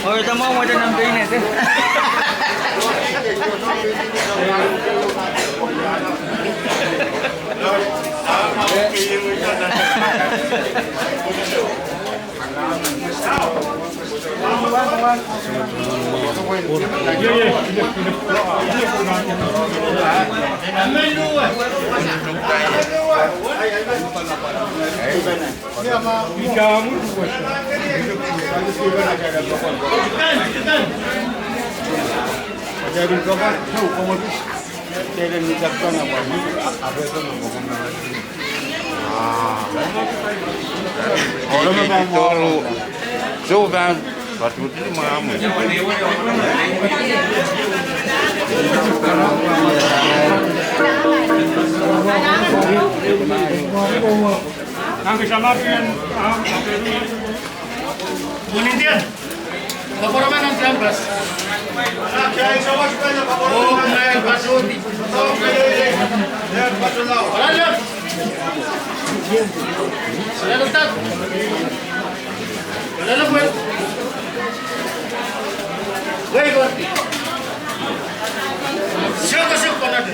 Oh, ito mo, wala ng binet eh. Jadi kau kan, kamu tu jadi minyak tu nak buat, apa tu nak buat orang memang Toro. So dan batu tu mamu. Angkat sama dengan Kemudian, lapor mana nanti ambas? Oh, main pasut. Lanjut. Sudah letak. Lalu gue. Gue ikut. Siapa nanti?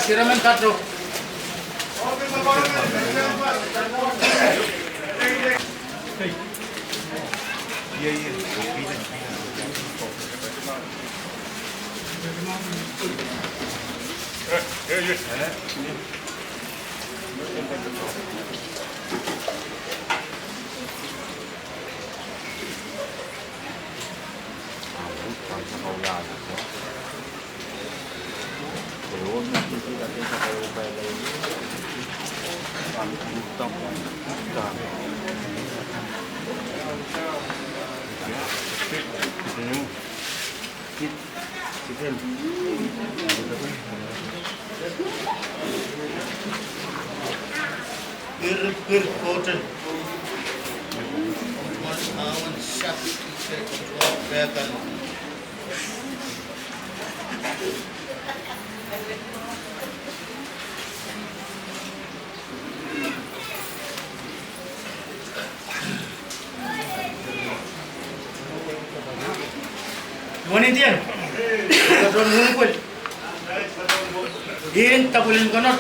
Siraman katro. Bir cotton. Awan syak kelihatan. Wanita, kadang ngumpul. Din tabulin kanot.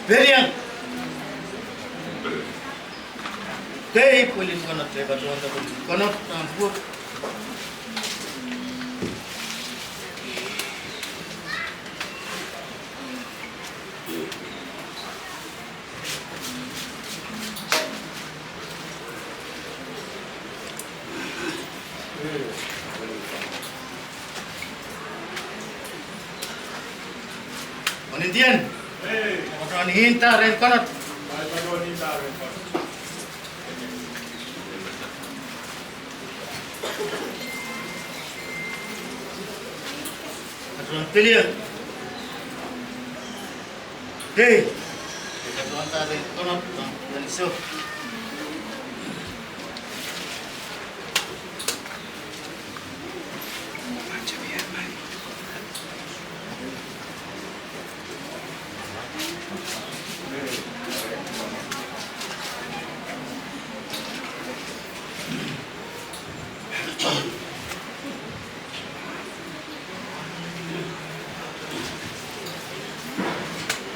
Beriang. Dei polin konot le batuan ta konot ampur. Onindian. Orang hinta ren konot. Atuan pilih. Dei. Atuan ta ren konot dan isu.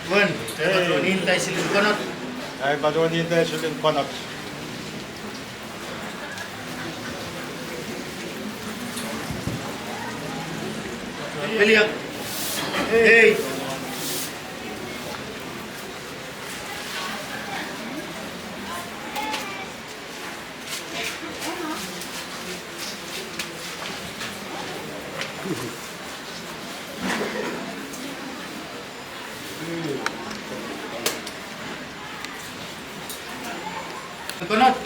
Wan, atuan hinta silin konot. Ay, batuan dito sulit konot. Pilih. Dei. Konot.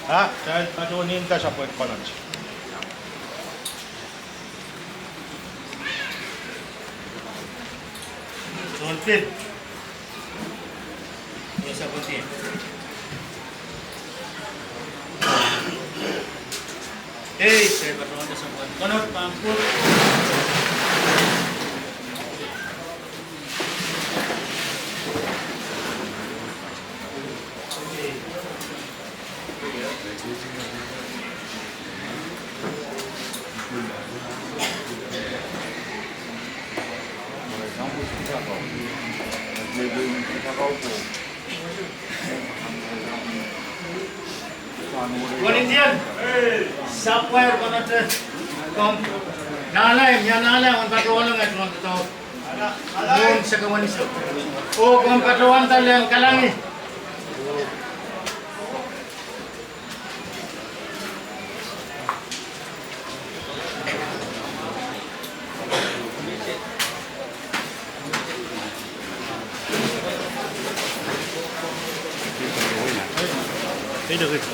Ha? Dahil batuan dito sa konot. Pil. Biasa putih. Saya berdoa ada sembuhan. Konot pampur. Konindian, sapphire konot kom nalay, yan nalay, ang patuwalong at mga totoo. Noon sa kawaniso. O kung patuwan tali ang kalangi. Tidak gitu.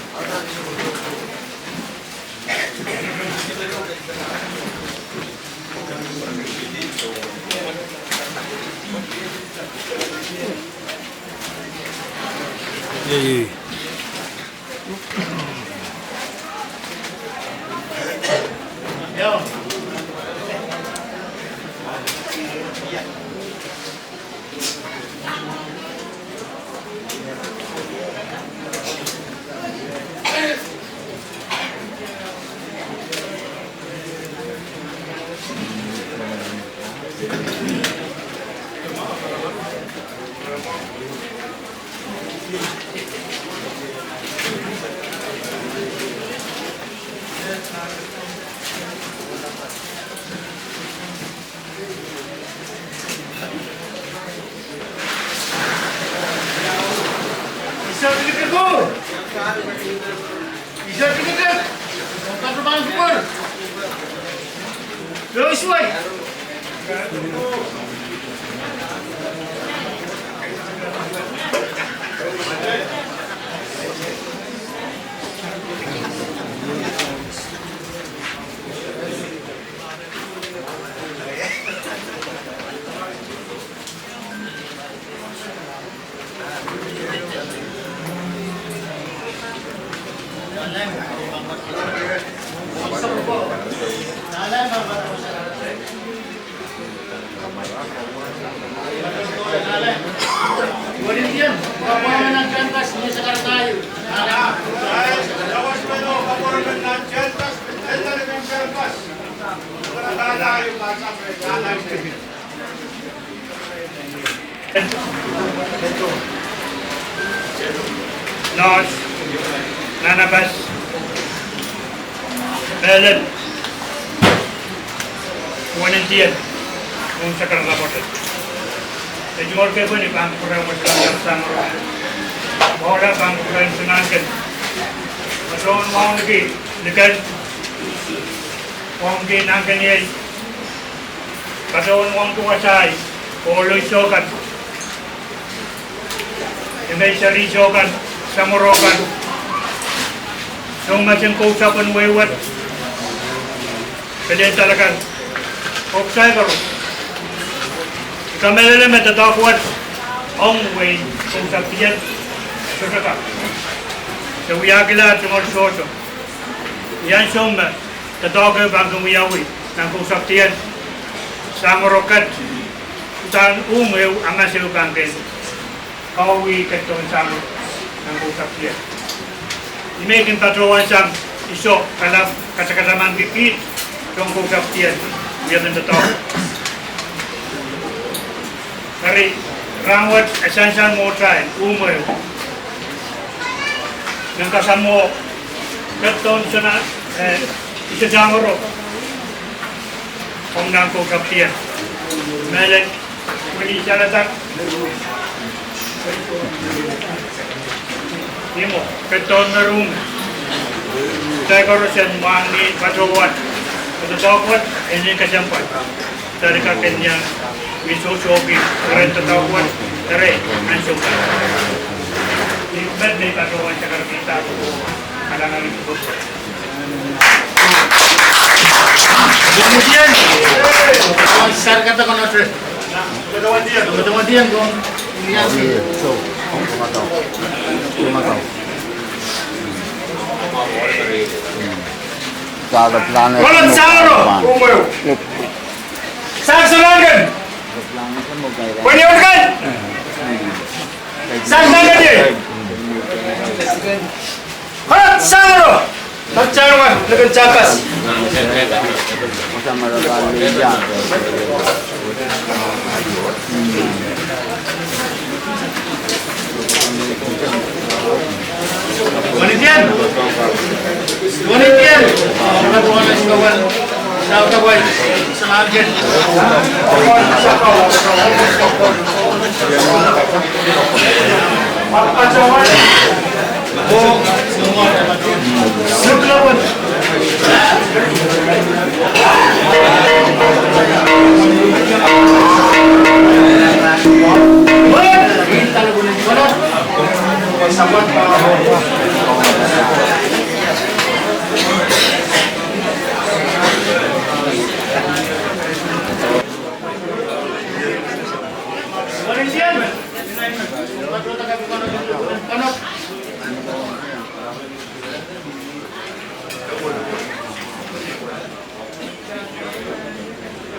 Iya. Yo. Isa tiga ko. Isa tiga ka. Bukan terbang pun. Terus way. Kemudian, kapan nak kantas ni sekarang tayo? Lawas mo no, kapormen ng Cheltas, ito rin ang Cheltas. Nalala yung basa mo, nalala yung Nos, Nanabas, Belen, Wanentian, kung sa karanapotin. Jadi orang kaya ni bang kurang masalah sama. Orang bang kurang senangkan. Masuk orang lagi dekat orang lagi nangkan ni. Masuk orang tua saya, orang isokan. Yang cari isokan, samurokan. So macam kau usapan wewat. Kalian talakan. Opsai kalau. Kamelele met de dag wordt onweer conceptiën zo dat zo we agila te maar zo zo yan somme de dag van de we dan conceptiën samorokat dan umeu amaseu bangken kau we keton samu dan conceptiën imekin patroan sam iso kalau kata-kata mangkit dong conceptiën dia dan de dag Dari rawat esensial motrain umur yang kasamo keton sana isa jamoro om nangko kaptian melek kuni jalatak imo keton merum decoration mani patrowat itu tawat ini kesampai dari kakeknya Misosogi, keren tetahuan, keren, mencoba. Ibarat dari paduan cakar kita, kadang-kadang itu. Kemudian, besar kata konotre. Kemudian dong, lihat sih. Kalau planet. Kolon saro, saksulangan. Pwede kan? Saan dia? Harat saro. Pagcaro ka, nagkacapas. Masama na kami dyan. Wanitian. Wanitian. Kawan kawan. Sao ta quay? Sao again? Apa jawan? Oh, semua Suglawan. Kita lagunya gimana? Sahabat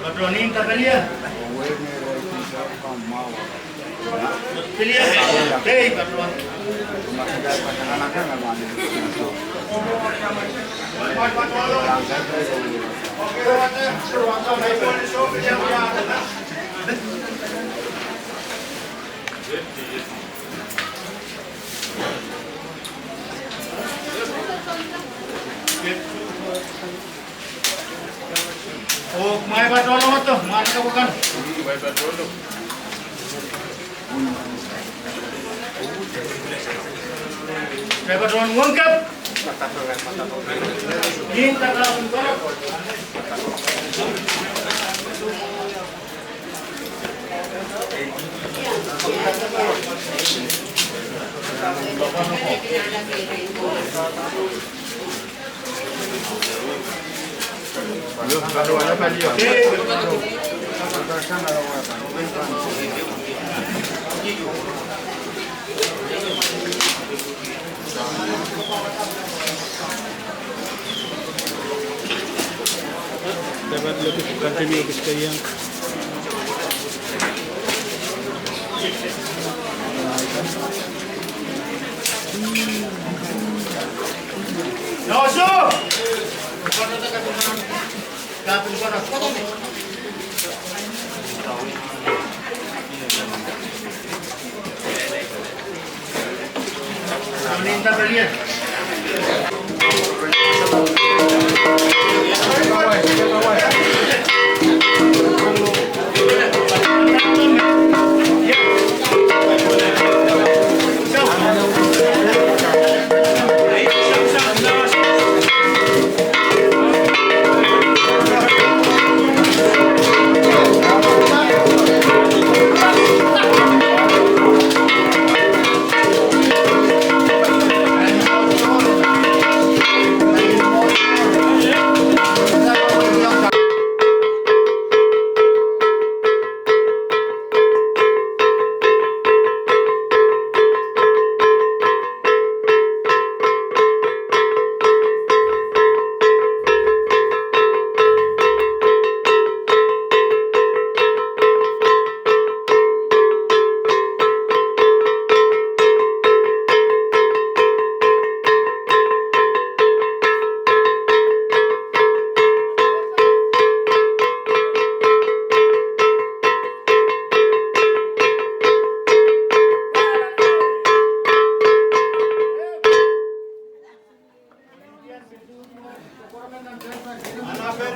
Patronin Tagalia. Pilih. Hey, patron. Oh, may patrolo mo to. Mana ka bukan? May patrolo. May patrolo mo ngap. Hinta ka ng barok. Dapat lebih continue experience. Noso! Kapin ko na. Hinta balian.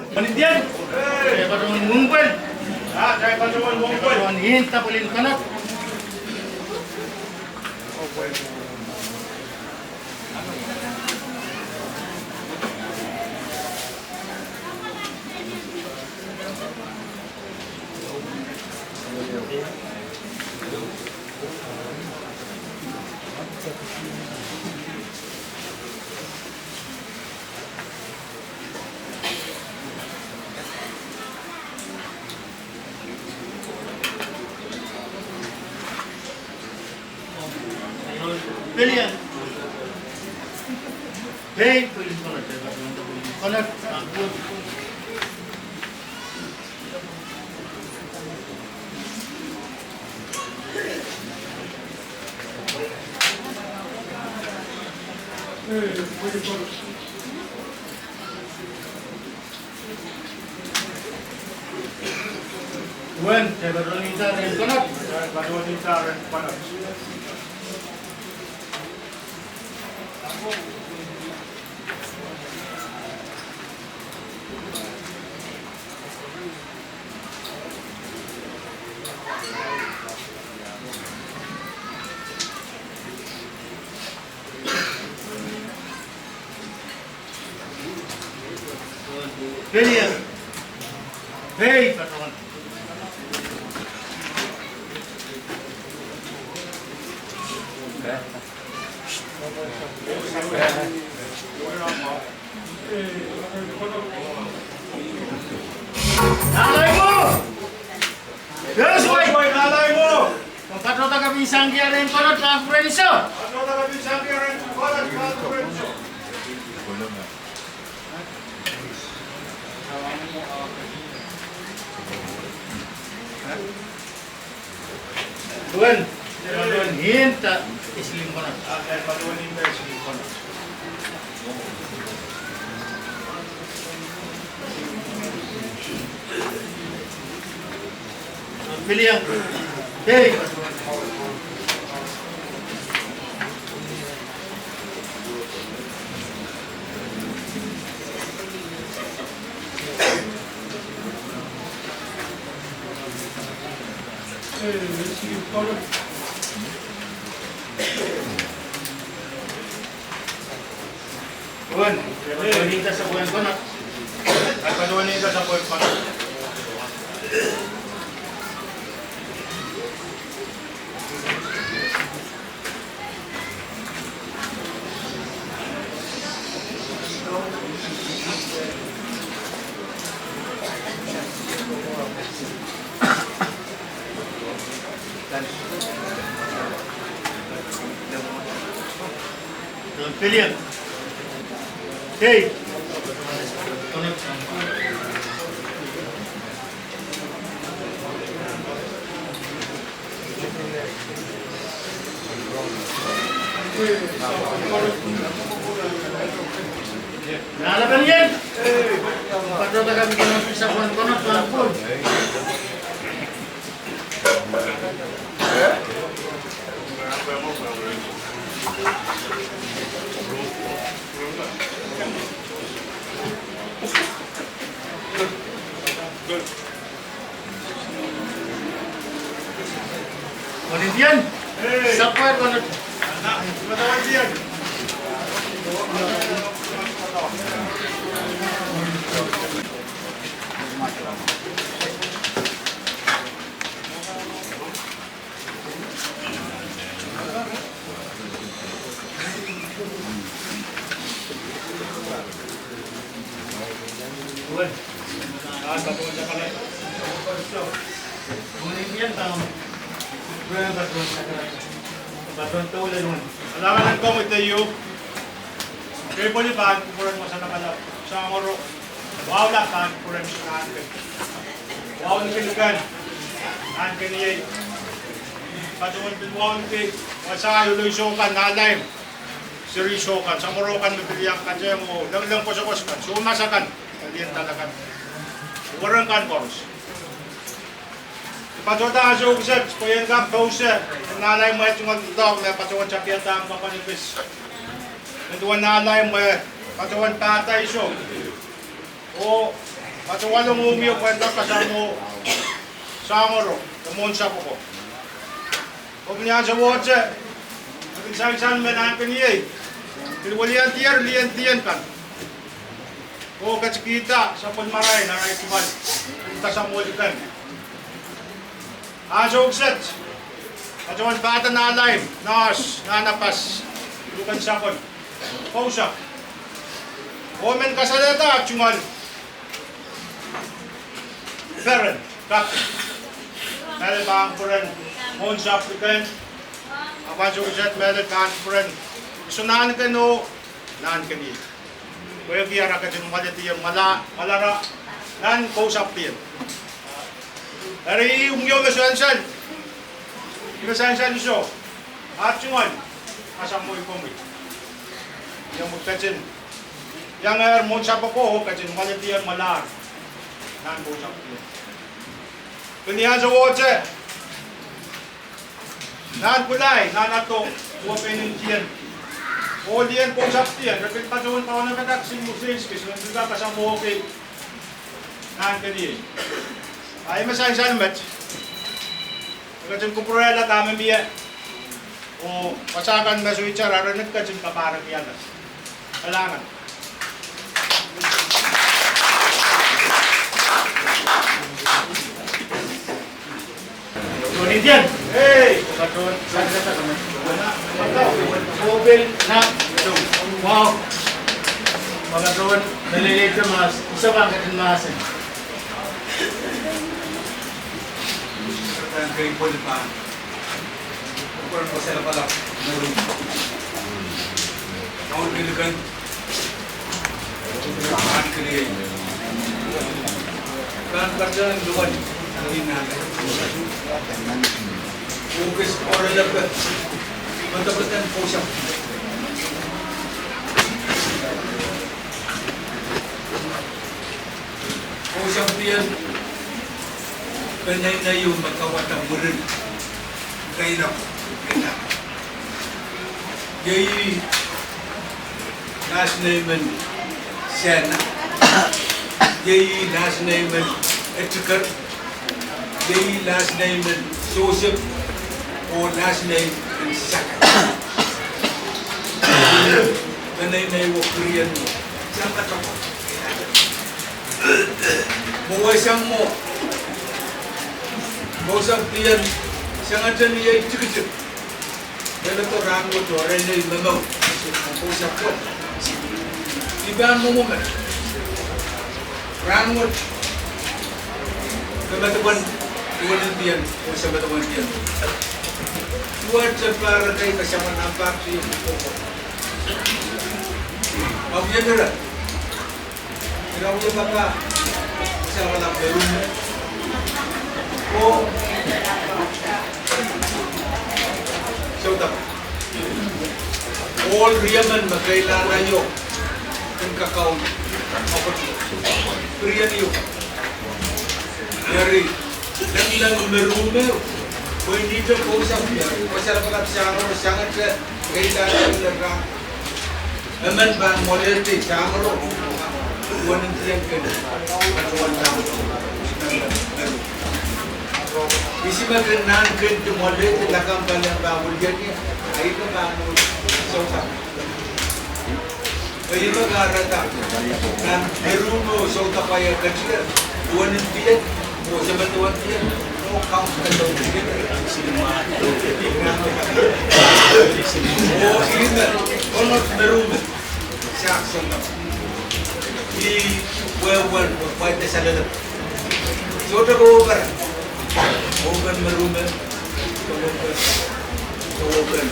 Panitian. Saya pada mengumpul. Ah, saya pada mengumpul. Hinta boleh kanat. Pilihan. Hei, polis kanat. Saya pada mengumpul kanat. Ampun. Tuan, saya baru minta rem kanat. Saya baru minta rem kanat. Pilihan. Hei, patungan. Nalay mo! Yes, boy! Nalay mo! Patrota ka pisang kaya rin panot mga kurenso! Patrota ka pisang kaya rin panot mga kurenso! Tuan, paduan hinta islim panot. Paduan hinta islim panot. Pilihan. Hei. Tuan, paduan sa buwan panot. At paduan sa buwan panot. Pilihan. Hei. Nalaban yan. Patrota kami kami sa konot pun. Olimpian. Sapwer konot. Matawan diyan. Olimpian tama. Berapa batuan sekarang? Batuan tulen man. Alangan ng komite yu. Kaya po liban, kukuran mo sa nakalap. Sa moro. Wow lang kan, kukuran mo sa nakalap. Wow ni kilugan. Kan kaniyay. Patuman pinwawan kay. Wasa yuloy sokan, nalaym. Siri sokan. Sa moro kan mapiliyang kan siya mo. Lang po sa koskan. Sumasakan. Kaliyan talakan. Kukuran kan koros. Patuta sa ugsat, kuyan kap kausa. Nalay mo itong dog na patuwan sa piyata ang papanipis. Nanduan nalay mo patuwan patay so. O patuwan ng umiyo kwenta kasamo sa moro. Kamon sa ko. Huwag niya sa wotse. Naging menahan ka niya eh. Pilwalian tiyer, liyan tiyan kan. O katsikita sa punmaray na raitibal. Punta sa mulikan. Aso ukset. Patuwan bata na alive. Nas, nanapas. Lukan sakon. Pausa. Omen kasaleta, chungal. Feren, captain. Melet bangpuren. Mons applicant. Aso ukset, melet bangpuren. Sunahan ka no, naan ka niya. Kaya kiyara ka din maliti yung malara. Naan kausap din. Dari umyo masansan. Masansan iso. At chungal. Asam mo ikomi. Yang mukacin. Yang monsa pa ko kacin maliti yung malar. Naan kausap din. Kanihan sa wotse. Naan kulay, naan ato. Uwapenin diyan. O diyan kausap diyan. Rapit pa doon pa na katak si Musinski. Sunod ka kasama mo okay. Naan ka diyan. Ay masayang match. Kasi kung purela tama miya. O pasakan na switcher, aranig ka dyan kaparang yan. Kailangan. Tunit yan. Hey! Pagkatuan. Sagata kami. Mobile na. Wow. Pagkatuan. Nalilate ka mas. Isa ba ang katinmahasin? Ang kay Paul pa. Kukuran ko sila pala. Naroon. Kaon kilugan. Kaon kilihay. Kaon karja ng luwan. Hindi natin. Focus oral lang ka. Matapasan po siya. Po siyang piyan. Kanay na yung magkawatang murid. Kainap. Jadi nasionalmen Sena. Jadi nasionalmen Etikar. Jadi nasionalmen Sosial. O nasionalmen Saka. Kanay na yung Korean mo. Siyang katapos. Mawasang mo. Mawasang tiyan. Siyang atan niya itikit. Dahil ito rango ito, rin na yung mamaw. Mawasang po. Ibang mo man. Rango ito. Kamataban, iwan ng tiyan. Mawasang matawan tiyan. Iwan sa para kayo kasama ng paksi yung poko. Mawagyan na rin. Pinawagyan pa ka. Kasama ng meron mo. O Saudak. All Riyaman magkailangan nyo ang kakaon. Riyan nyo. Dari, lang merume. Kung hindi ito kausap niya, masarap siya ako, sangat ka kailangan ng lang. Naman ba ang modernity, siya ako, buwan ng tiyan ka na. Patuwan lang. Isi makanan kento model lakam paling bangun jadi, ayo ke bangun sofa. Ayo ke garata, kan beruno sofa payah kecil, tuan dia, mau sebentuan dia, mau kamu kalau dia, oh ini, konon beruno, siap sofa. Di wewan, buat salah. Sofa over. Bukan merubah, bukan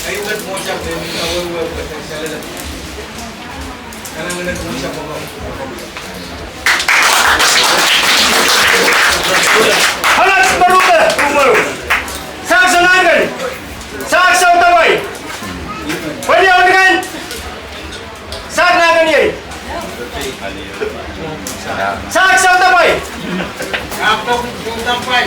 ayo kan mau siapa ni awal betul salah. Karena mana mau siapa kau? Halat berubah umur. Sak senangan. Sak sautamai. Beliau dengan sak nagan ye. Sak sautamai. Apa pun sampai.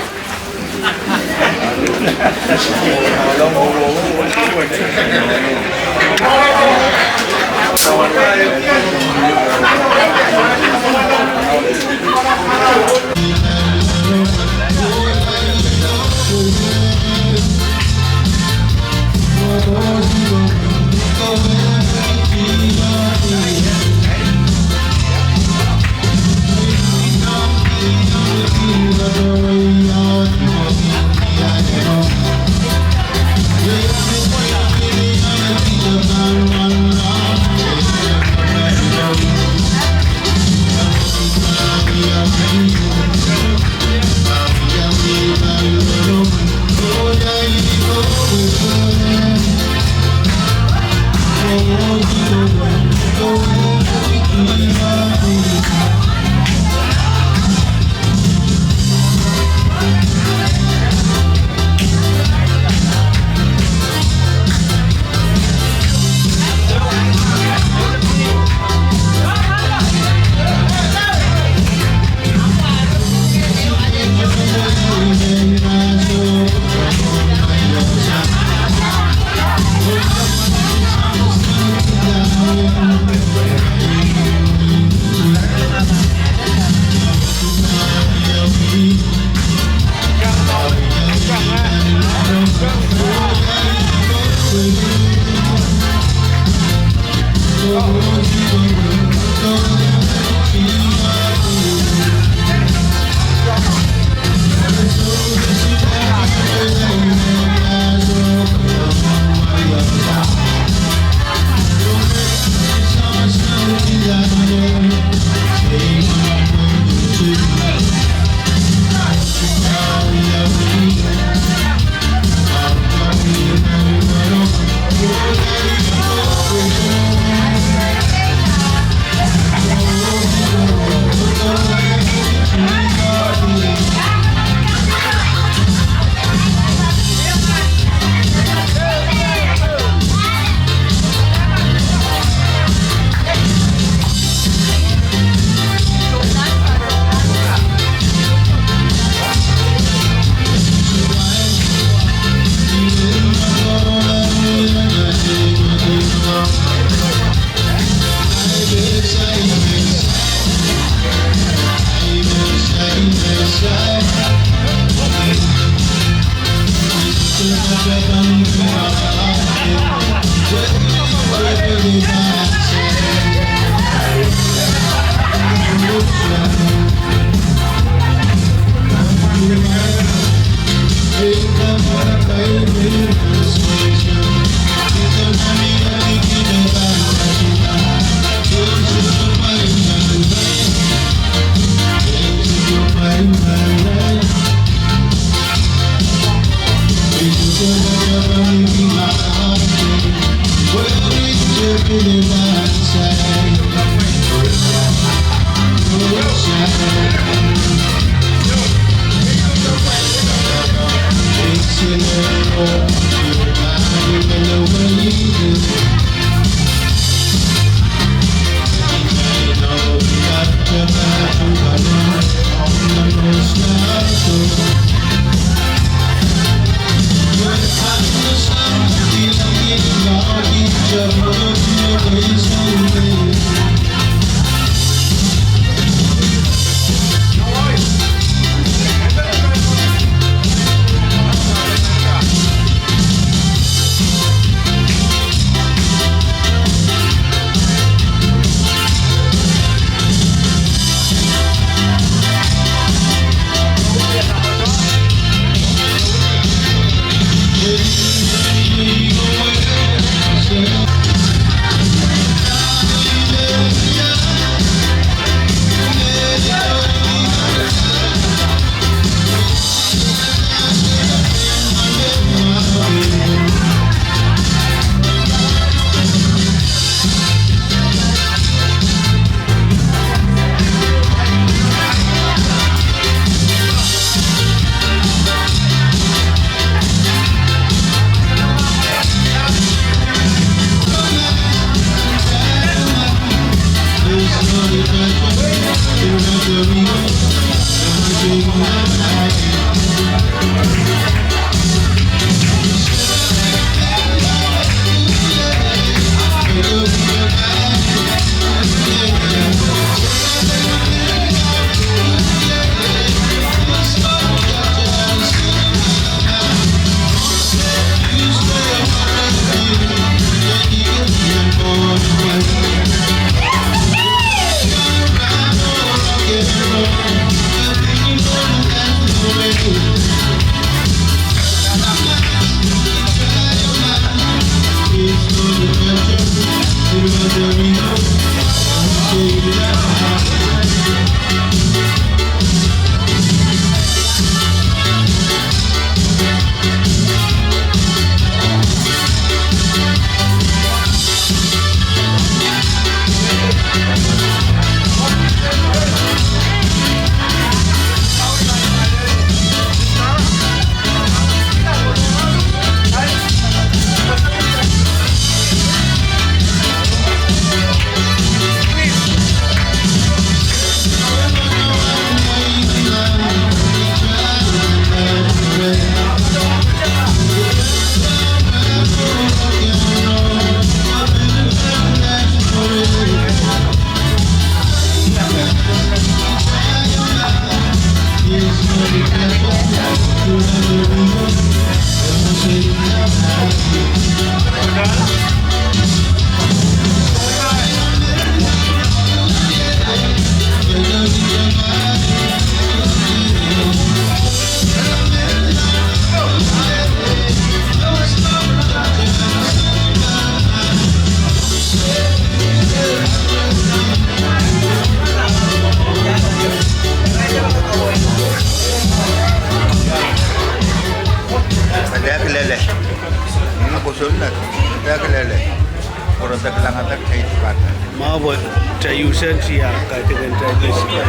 Mabot Tayusan siya kailangan tayo siya.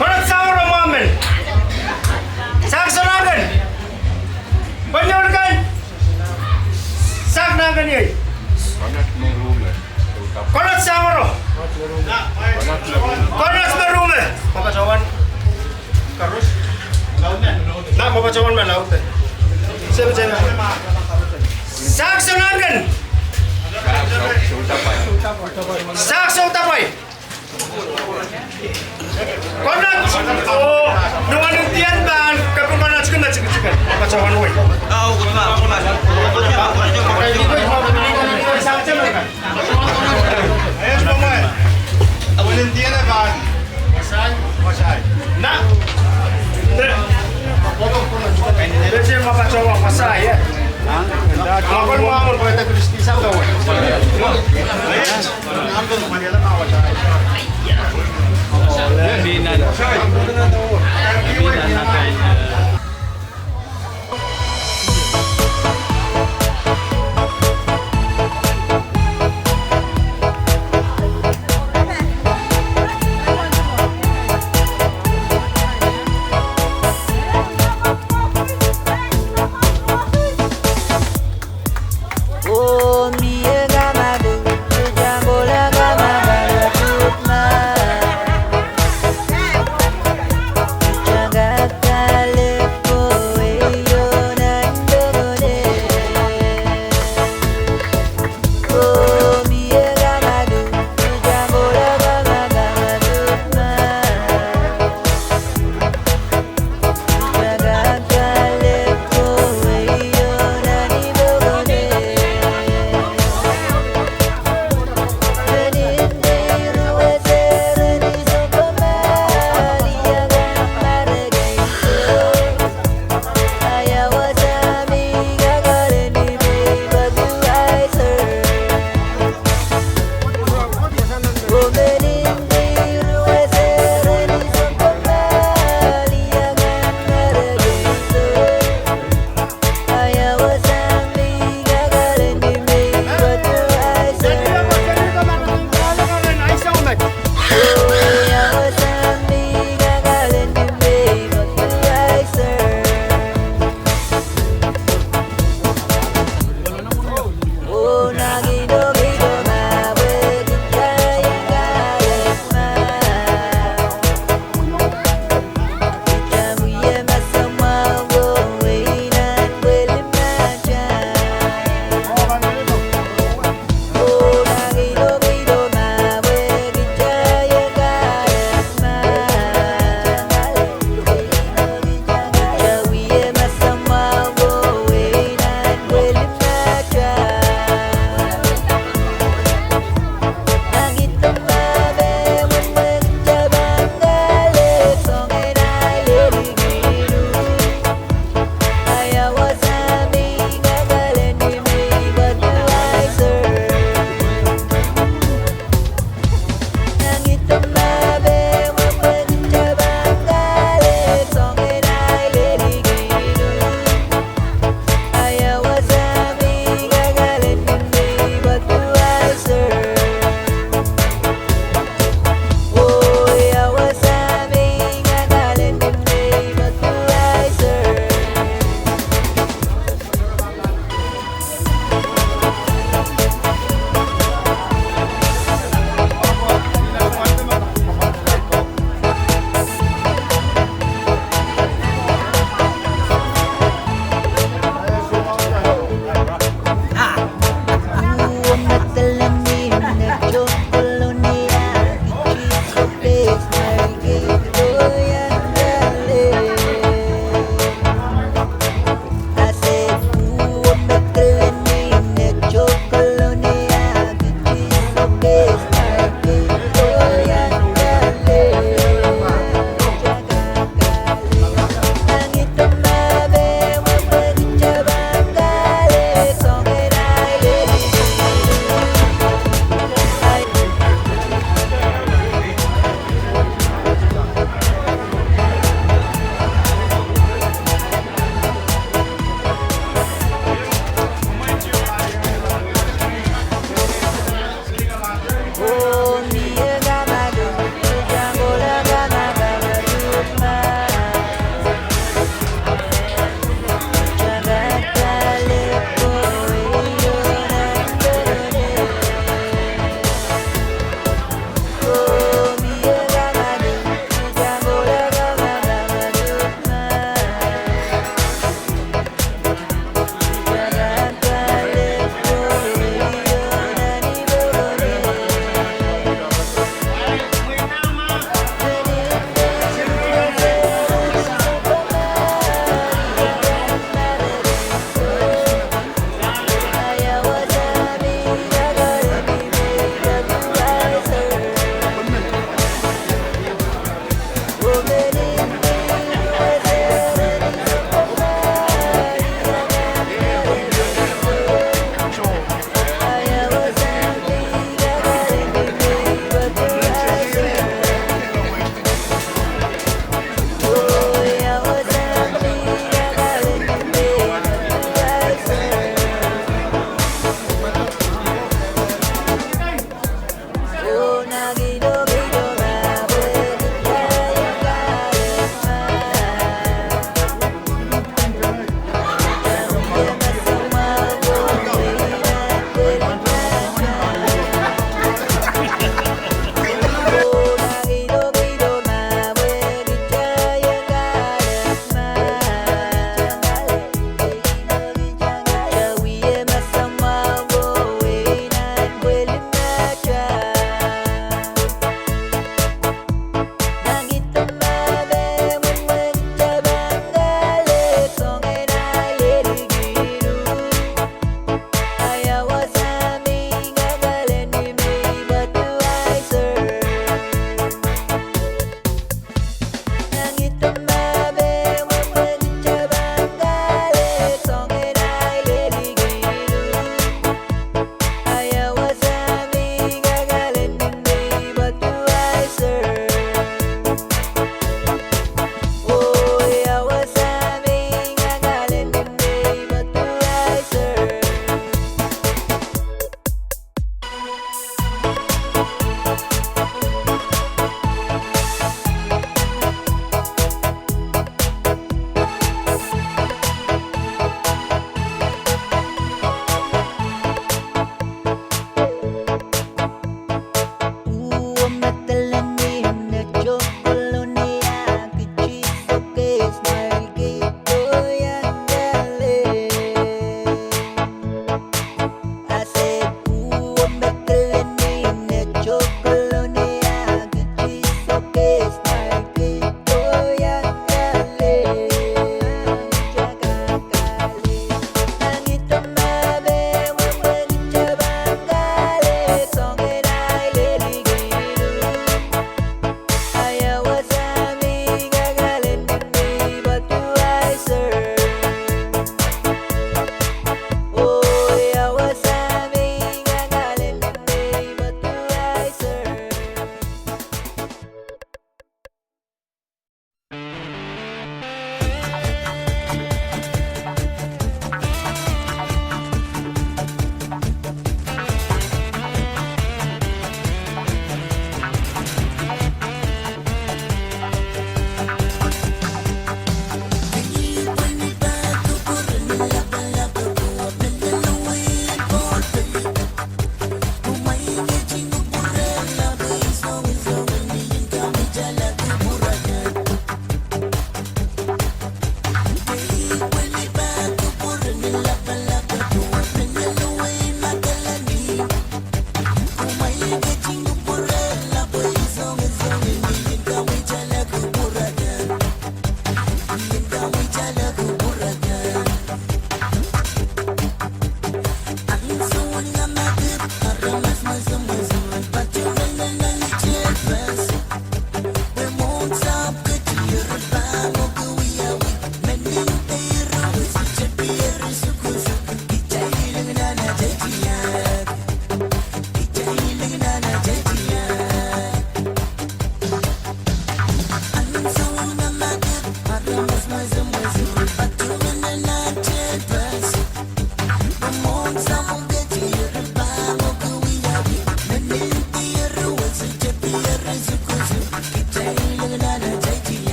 Korat sama Romamen. Saksonagan. Banyorkan. Saknagan yai. Korat sama Ro. Korat merume. Papasawan. Karus. Nah, papasawan man laut. Siapa saya? Saksonagan. Saksotapai. Konat, oh, nungan yung tiyan ba? Kapag konat siya na sikat. Papasawan mo eh. Oo, kuma. Ayan po mo eh. Walang tiyan na ba? Masay. Na! Hindi siya mapasawan masay eh. Ako mo amon kung ito Kristisa daw eh. Ayan. Nandun, manila na ako siya. Binan. Binan na kayo.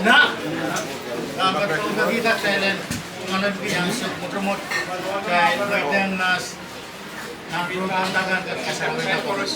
Na, dapat kong nakita sa ilan kung ano yung promote kaya pwedeng nas nakuntangan at kasama na polis.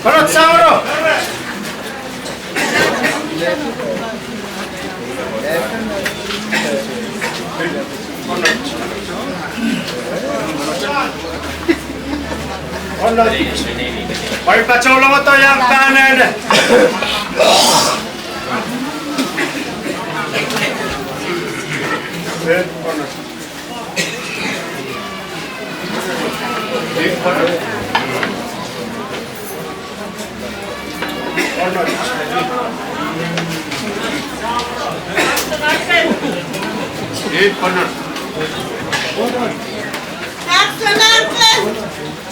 Parot sa oro! Pagpacolo mo to yung kanan!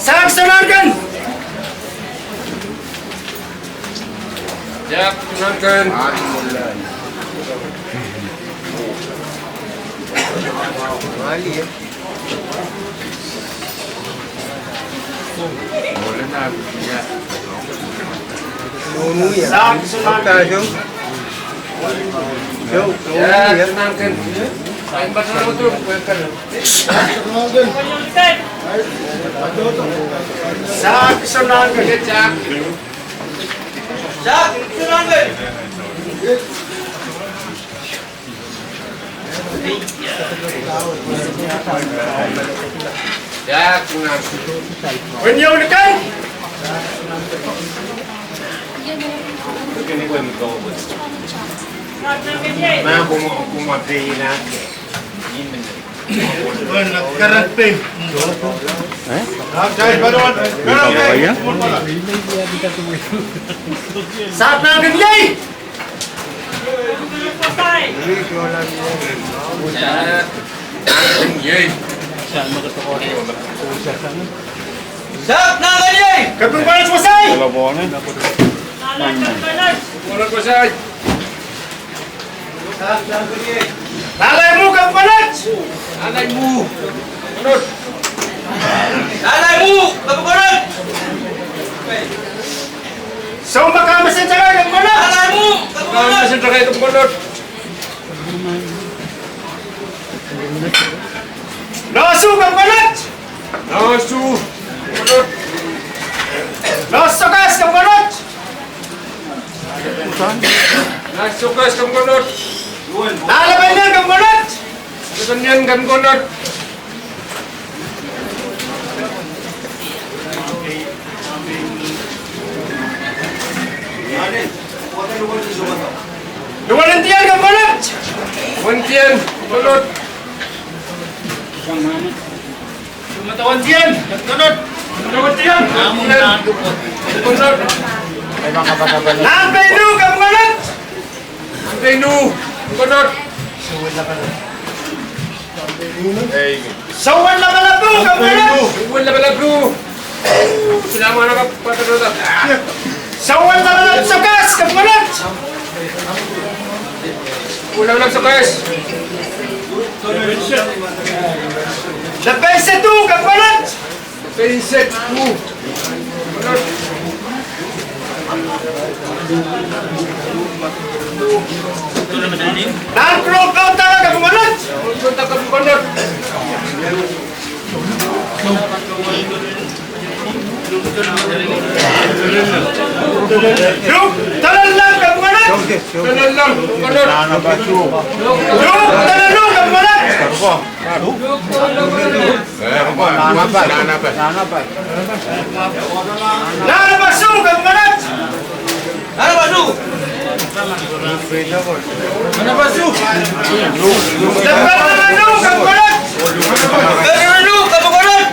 Saksonarkan! Siap, tunangkan. Saksonarkan! Ya, tunangkan. Paling betul betul. Saksonarkan! Siap. Sak, tunangkan. Ya, tunangkan. Wenyo dekan! Wen nagkaragping. Jahit baruan. Saat na ang ganyay! Ya. Yey. Sak, nakakanyay! Kapag panas wasay! Wala ko say. Lalay mo kang panas! Alay mo. Unod. Lalay mo! Kapukunan! So makamasin sa kang panas! Lalay mo! Kamu Kapukunan! masih terkait unod. Nasu kang panas! Nasu. Unod. Nasukas kang panas! Nasu kas kamu unod. Lalaban niya kang panas! Ganyan kan konot. Duwalantian ka konot. Wantian konot. Matawantian, tunod. Duwalantian. Amo na dupot. Konot. Nampay nu ka konot. Antenu konot. Sawan na malabu ka konot. Wala balagu. Sinama na ka patrona. Sawan na malabu sukas ka konot. Wala lang sa guys. Labay sa tu ka konot. Penset ku. Konot. Nangkrong ka talaga ka konot. Kontak ka konot. Duk, talan lang ka konot. Kanan lang konot. Duk, talan lang ka konot. Nalabasu ka konot. Ano ba, Su? Ano ba, Su? Nagpapalano ka konot. Ano, kapakulat?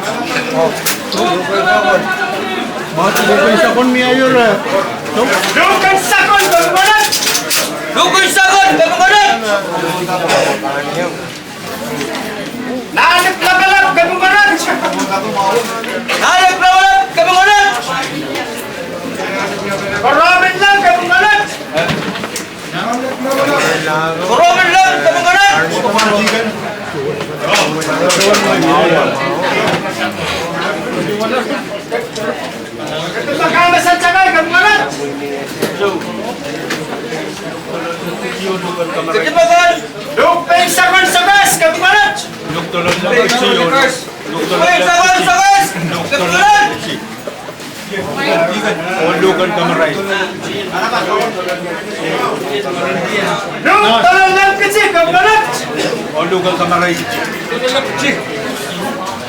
Duk ang sakon ka konot. Lukoy sagot, kapakulat? Nalip-labalap ka konot. Hanap na wala, kapakulat? Karamin lang ka konot. Kuromin lang, kapakulat? Magkama sa tsakay ka konot. Katibagan, Duk pay sakon sa gas ka konot. may sagot, sagot, kapakulat? Duk talan lang kasi ka konot.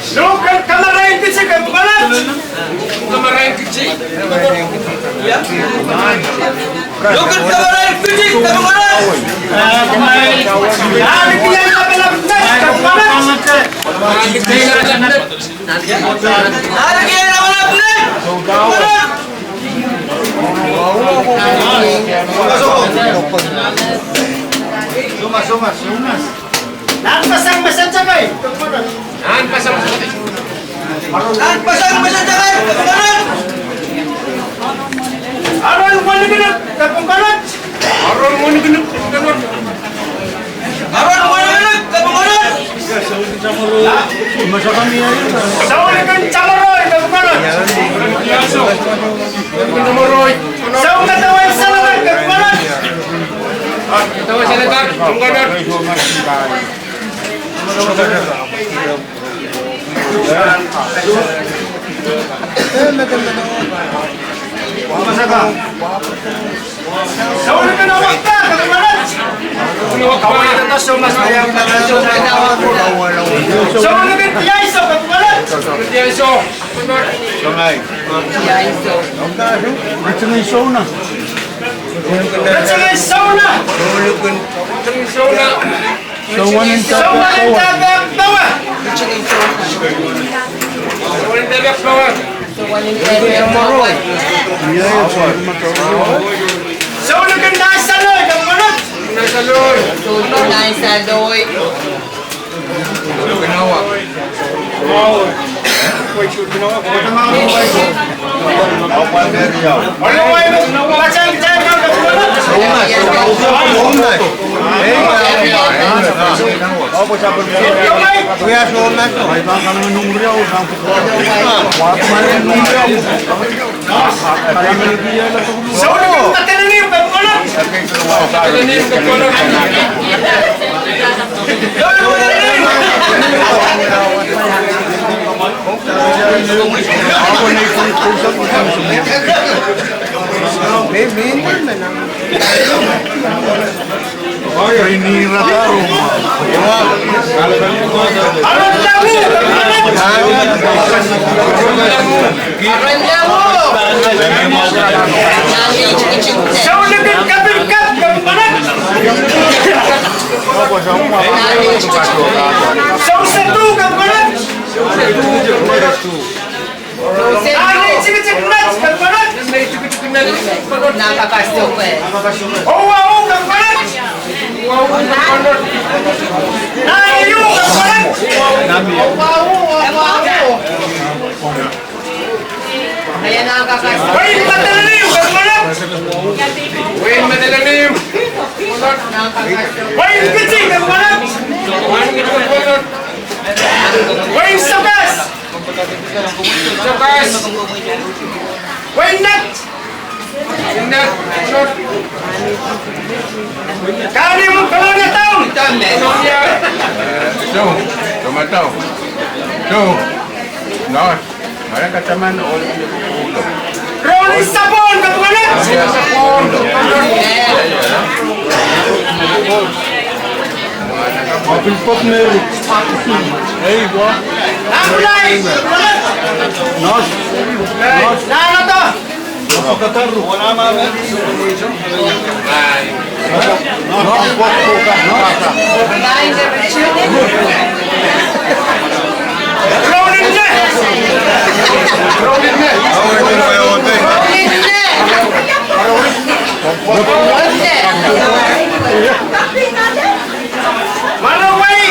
Duk ang kamaray kasi ka konot. Kamarayan kecil. Lukoy kabaray, pitik, kapakulat? Nalip-labalap ka konot. Nalagyan na wala, pitik, kapakulat? Nagpasang sa tsakay ka konot. Nahan pasang. Lahat pasang masadakay, kapakulat? Aron mo na ganap ka konot. Orang mau digenep konot. Aron mo na ganap, kapakulat? Sa uli kang tsamaroy ka konot. Kita moroy. Sa kataway sa laman ka konot. Tawa sa letak. Konot. Sa uli ka na wakta ka konot. Kawin na tas mas mayang Sa uli kang tiyayso ka konot. Diyanso. Konot. Ratsangay sauna. Sona. Sauna ng tabak bawa. Kawan tebak kawan. Sa uli kang nasaloy ka konot. Nasalon. Ano mo yung matsang dyan ka konot. Yung may sa uli kang matalanim ka konot. Kalanin ke konot. Rinira taro. Nakakasyo ko eh. Kaya nakakasyo. Wayne madalalim! Nakakasyo. Wayne Sokas! Sokas! Wayne Nut! Nut! Kali mo kalong na taon! Tomato. No. Mereka teman oleh ulo. Rolling Sapon! Kapangalan! Mobil pop meron. Hey, gua. Nakulay! Nos. Nano to? Ako kataro. Wala mama. Nos, ang pop ko ka. Kain ka pa siya. Rolling na! Rolling na! Maraway!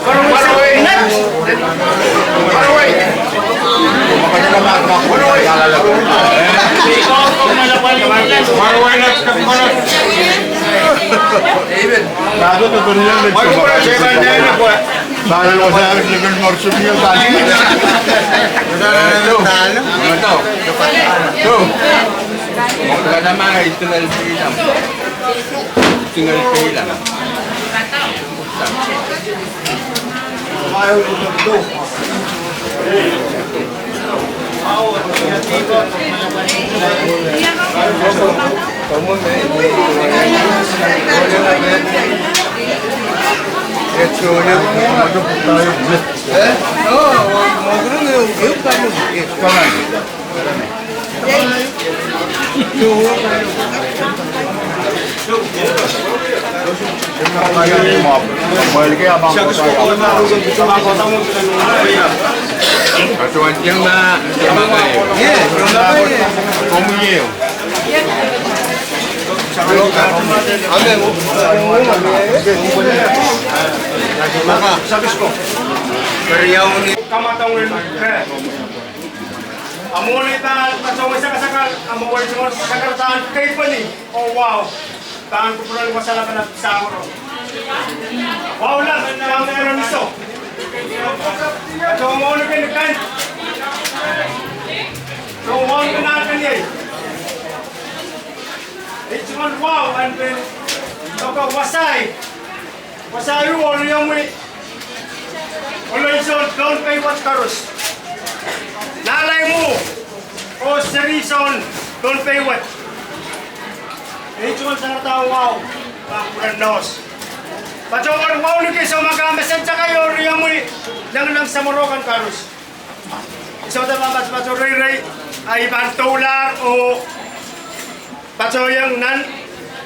Maraway! Maraway! Maraway na kapanat! Bago to doon lang din. Ay, wala siya ba na po? Sana ko sa akin legal morsum niya tadi. Wala naman tinggal film. Tinggal film. Katuan yang na makai. Komunyo. Kamatang Amuli ta pasong isa kasakal, amoy semua sakal tahan kay pani. Oh wow. Tahan ko pula masalah kana sa ro. Wow lang, ang meron iso. So mo ni kan. So wow ka na kan yai. It's one wow and then toka wasai. Wasai wala yung mo. Wala iso don't pay what karus. Nalay mo o serison don't pay what. Ito sa tao wow. Papuran nos. Patungan wow ni kayo magamesen sa kayo riya mo nang sa Morokan karus. So da ba patuloy ay bantular o patoyang nan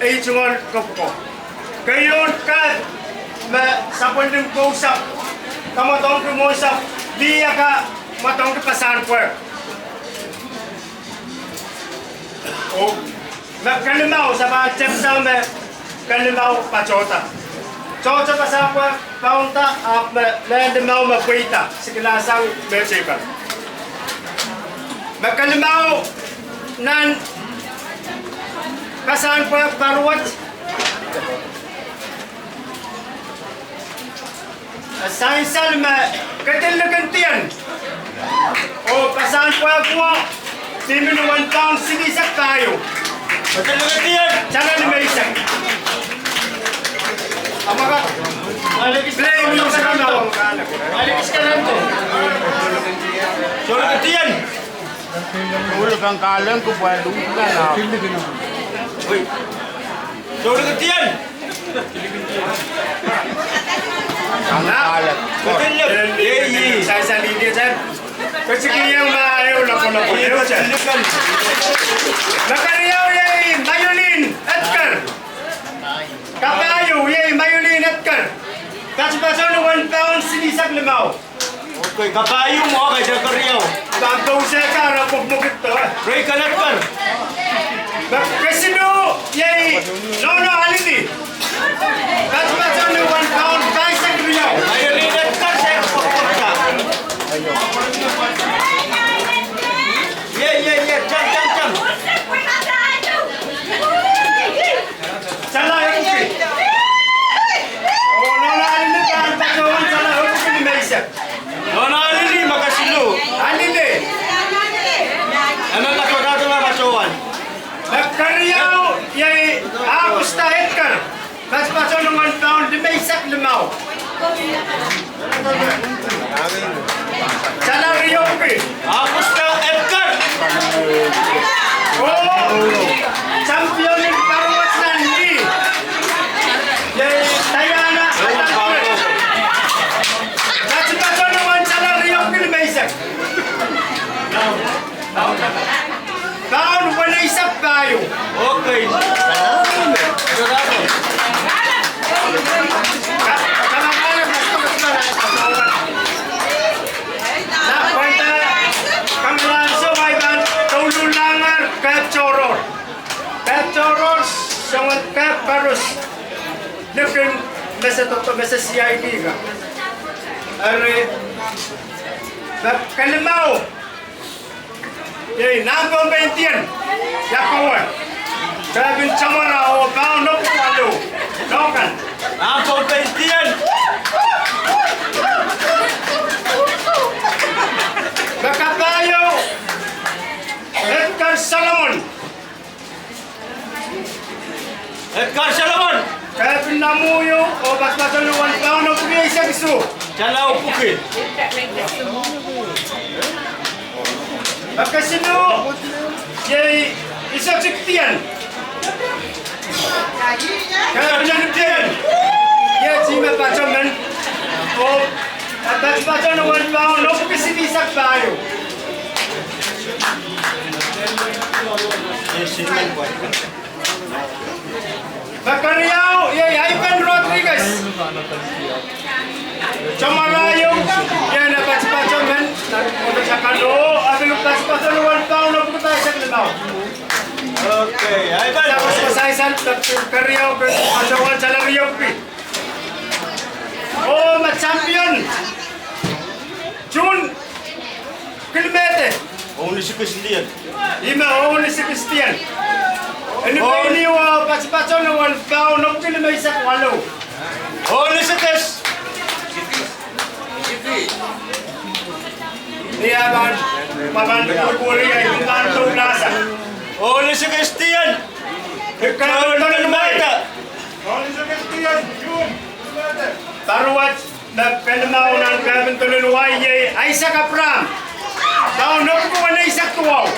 ay tungon ko. Kayon kad sa pwedeng kausap kamatong kumusap diya ka matong kepasan puer. Oh, nagkalimau sa macam sama kalimau pacota. Cota pasan puer paunta ap landimau makuita sekelasang bercepat. Nagkalimau nan pasan puer paruat. Sain ketil gantian. Oh, pasan po di minuman taon sinisak tayo. Ketil gantian, sana ni Maisa. Amaka, blame yung sa kanaw. Alikis ka lang to. So, gantian. Ulo kang kalang ko pwede ka na. Uy. Jauh ketian. Saya sendiri dia saya. Kesekian maayo na po siya. Nakariyaw yay Mayulin Edgar. Kabayo yay Mayulin Edgar. Kaspaso ng 1 pound sinisag limaw. Okay, kabayo mo kay Jagariyaw. Bago siya ka na pagmukit to. Ray Kalatkan. Kasino yay Nono Alini. Kaspaso ng 1 pound kaisag limaw. Ayo lihat kan saya pokoknya. Ye, cang. Salah yung si. Oh, Nono Alini ka ang pagkawan salah yung si Maisag. Nona Alini makasih lu. Alini. Emang kacau sama kacauan. Nagkariyaw yay Agos na Edgar. Kaspaso ng 1 pound Maisag limaw. Salah Ryopi. Hapus ke Edgar. Oh, champion ng Parwas Nandi. Yay, Tayana. Kasi pa ito naman sa Rio Pilmaisag. Taon, wala isap tayo. Okay. Kamakalas, gusto na. Nakwenta, kamilanso, may ban, tululangan, Kapchoror. Kapchoror, sangat Kaparus. Nukin, nasa CID ka. Are, kalimaw. Yay, nabong 20 yan. Yakawa. Kabin chamara o bao no palo. Nokan. Ampun pentian. Bakabayo. Edgar Solomon. Edgar Solomon. Kabin namuyo o basbasan no wan bao no pugi isa kisu. Jalau Bukit. Bakasino. Yay, isa siktian. Kabin nanutian. Yay, sima pacaman. O basbasan no wan bao no pugi sinisak bayo. Bakariyaw, yay, Ivan Rodriguez. Chamarayo, yan na paspasaman. Untuk sa kano, abil paspasan ng 1 pound na pupunta sa kalimaw. Okay, Ivan. Tapos masaysan, Bakariyaw, pasawan sa Lariyaw. Oh, ma-champion. June Kilmete. Oh, ni si Christian. Ima, ni si Christian. Ano ba ini paspasan ng 1 pound na pupunta sa walo? Oh, ni si Kes. Niya ba, pabandukuri ay kumantong nasa. Oh, ni si Christian. Ikaw na naman. Paruat na penamaw ng Gavin Tulunuay ay Isaac Abram. Taon na po na Isaac Tuwaw.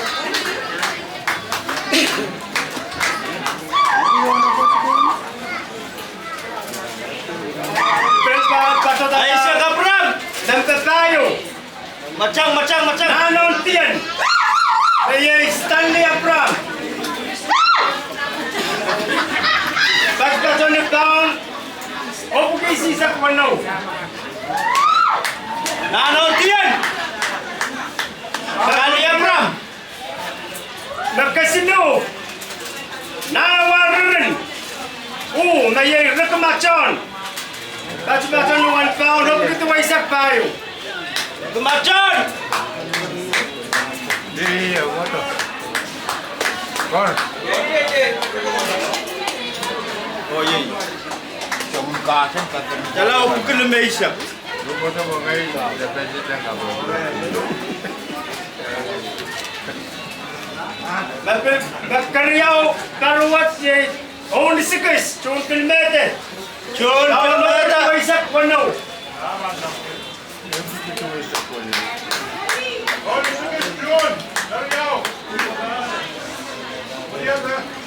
Aisyah Kapram. Dampat tayo. Macang. Nanon Tian. Ay Stanley Abram. Pagkaso na taon, o pag-isi sa kwanaw. Nanotian. Kali Abram. Nagkasino. Nawarin. Mayay rekamacon. Batu-batu ng 1 pound, o begitu waisak payo. Kemacon. Iya, moto. Kor. Oh iya. Jalau Bukit Malaysia. Lu moto mo ngayon, depende lang ka bro. Bakariyaw, karuwat si Oni Sikis, Chun Kilmete. Chun Kilmete. Waisak wanaw.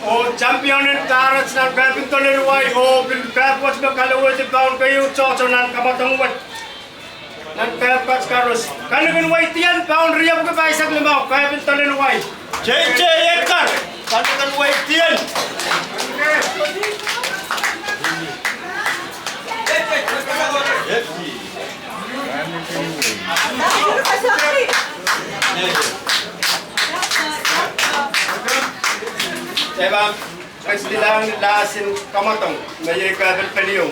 O champion Championin karats ng Gavin Toliluay o Bilgapwats Makalawad Baon kayo Chocho ng Kamatangwat ng Gavin Karos. Kanagin White yan, Baon Riyab ka ba isang limaw, Gavin Toliluay. JJ Edgar. Kanungan White yan. Ebang, ay silang lasin kamatong, may Gavin Peliyo.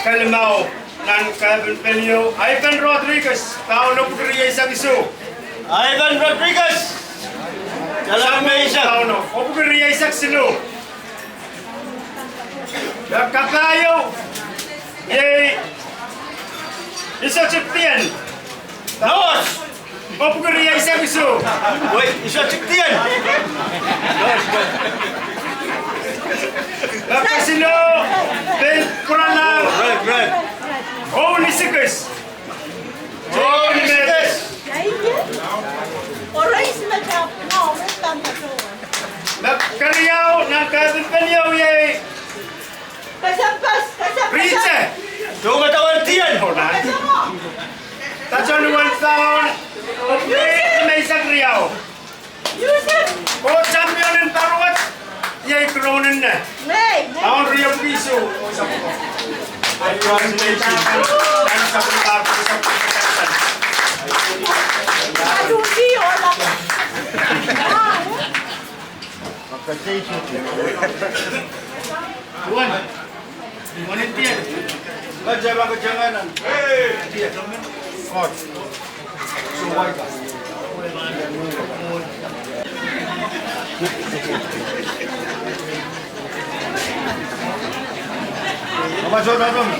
Kalimaw ng Gavin Peliyo, Ivan Rodriguez, Paolo Pugriya isang iso. Ivan Rodriguez. Dalam Malaysia. Paolo, Pugriya isang silo. Kakayo, isang Chiptian. Nos. Pugriya isang iso. Wait, isa Chiktian. Kasino, Ben Kuralang, Right. Holy Sickers. Oh, this. Orais na siya. No, western na siya. Nagkariyaw ng Gavin Peliyo, Kasampas! Rinse. Tumatawan tiyan. Tatson 1 taon, may isang riyaw. Yusuf! O champion ng Tarwat, yay kronen na. May! Taon riyaw piso. Congratulations. Dahil sa pagbago sa pagkakatan. Malugi o lang. Juan, Juanin tiyan. Kajaman kajanganan. Hey. Apa suara dong?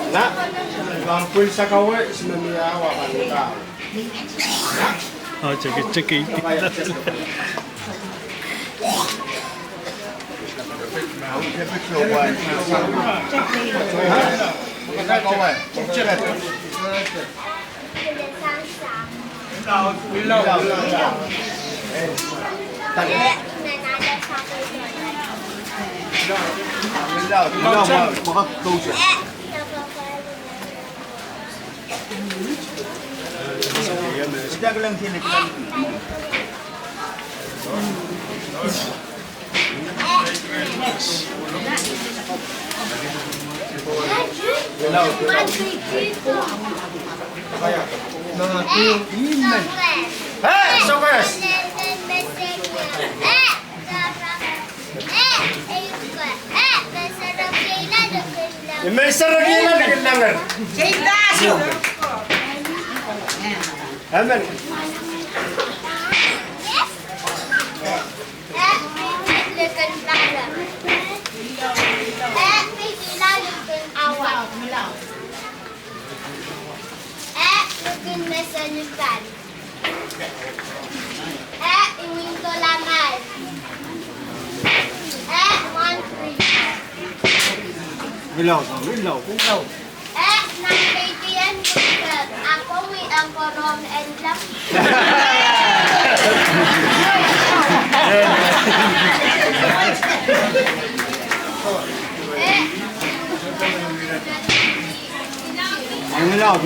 Nak. Lampul sa kawe, sinamiyawa ka ng tao. Oh, cekik-cekik. Sejak lang sini Hey, Sokers! May saragila na kailangan. Amen. Hilaw. Nang KTN ako with ang koron and love. Hilaw.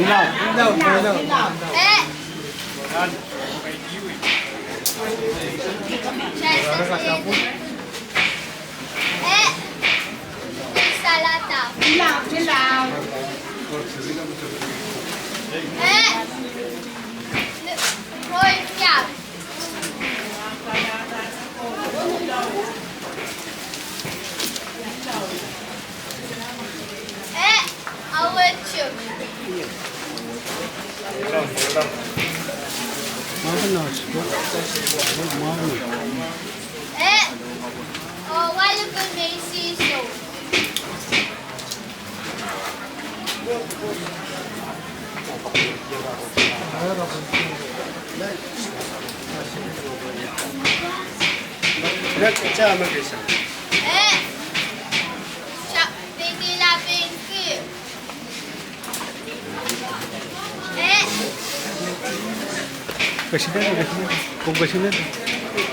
Salata. Roy Cap. Awetchu. Wala ko may siso. Nagsama kayo. Pipila pinky. Presidente, kung presidente,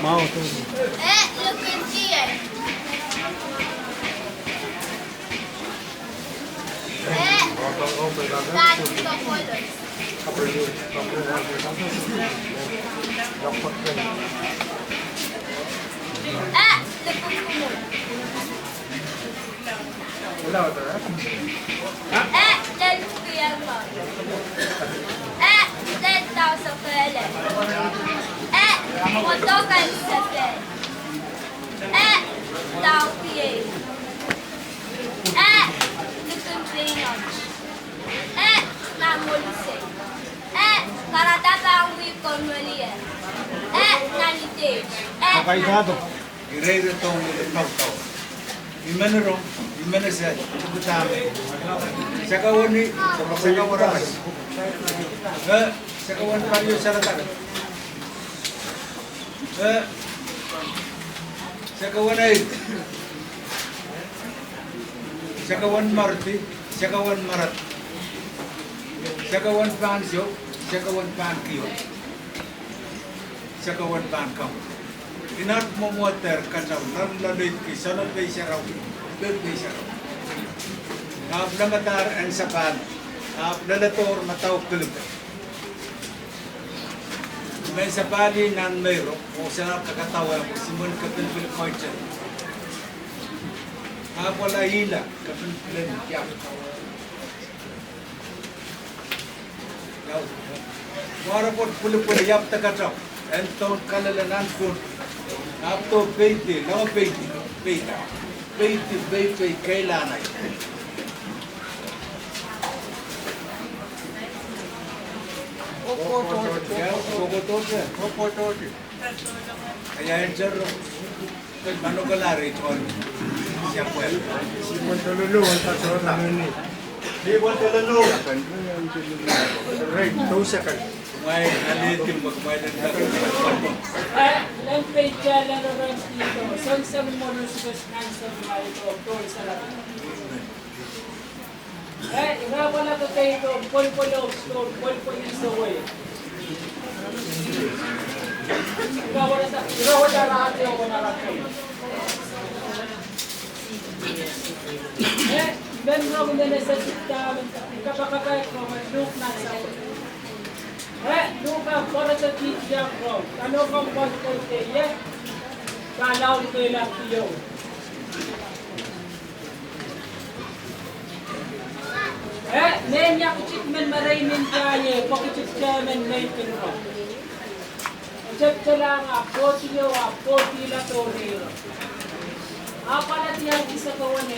mau to. Look in here. That's the colors. Look let's be alone. Let's down sa pele. Motokan sa pele. Down PA. Lukong Pinoy. Namulise. Karatata ang wikon maliye. Nalite. Kaidado. Gireiro tong tawtaw. Imanero, imanasa, butame. Sakawani, sakawarakas. Sakawan pario sarata. Sakawan ay. Sakawan marti, sakawan marat. Sakawan pansyo, sakawan pankiyo. Sakawan pankam. Inat mo water kanaw nan lalit ki sanad bay saraw ben bay saraw hab langatar ang sapan hab lalator mataw kulub may sapali nan mayro o sarap kakatawa mo simon kapil koitsa hab wala hila kapil yap yaw wara pot pulu yap takataw enton kalalanan pun आप तो पेंटे नव पेंटे पेंटा पेंटे पेंटे कैला नहीं Kaya encerro, kan manogalari con siapa el? Simon Tololo, ang pasoran ni. Simon Tololo. Right, dosa ka. May alitin magmaydan na Lang page lang rin dito. Son sa monusos ng sa mga ito. Tol sa lahat. Irawa na ito kayo ito. Pol-polo, pol-polo sa way. Irawa na lahat yung manarak ko. Benro ko na nasa sita. Kapakakay ko, mag-look na sa way. Luka, para sa tijang ko. Ano kang konti yan? Kalaw nito ilang tiyo. Nenya kuchit men maraymin kaya, pakichit kaya men naitin ko. Chip lang ako tiyo, ako tila tonero. Apalat yan isa kawan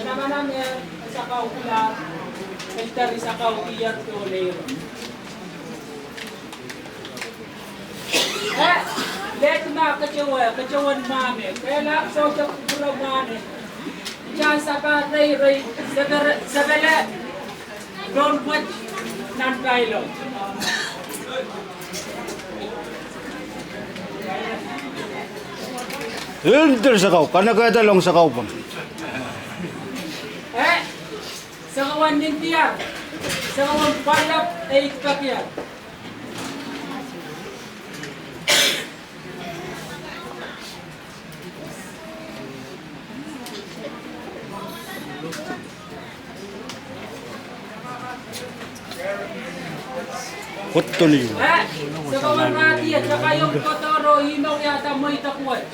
naman namin sa kaukula, entari sa kaukiyat tonero. Let na kacawan mami. Kaya lang sa pura mami. Diyan sa patay, sa gala. Don't watch ng kailo. Hilder sa kau, kana kaya talong sa kau pa. Sa kawan din tiyan. Sa kawan palap, ay kakyan. Kutto niyo. Sa kawan natin at saka yung Totoro, hinaw yata mo itakwat.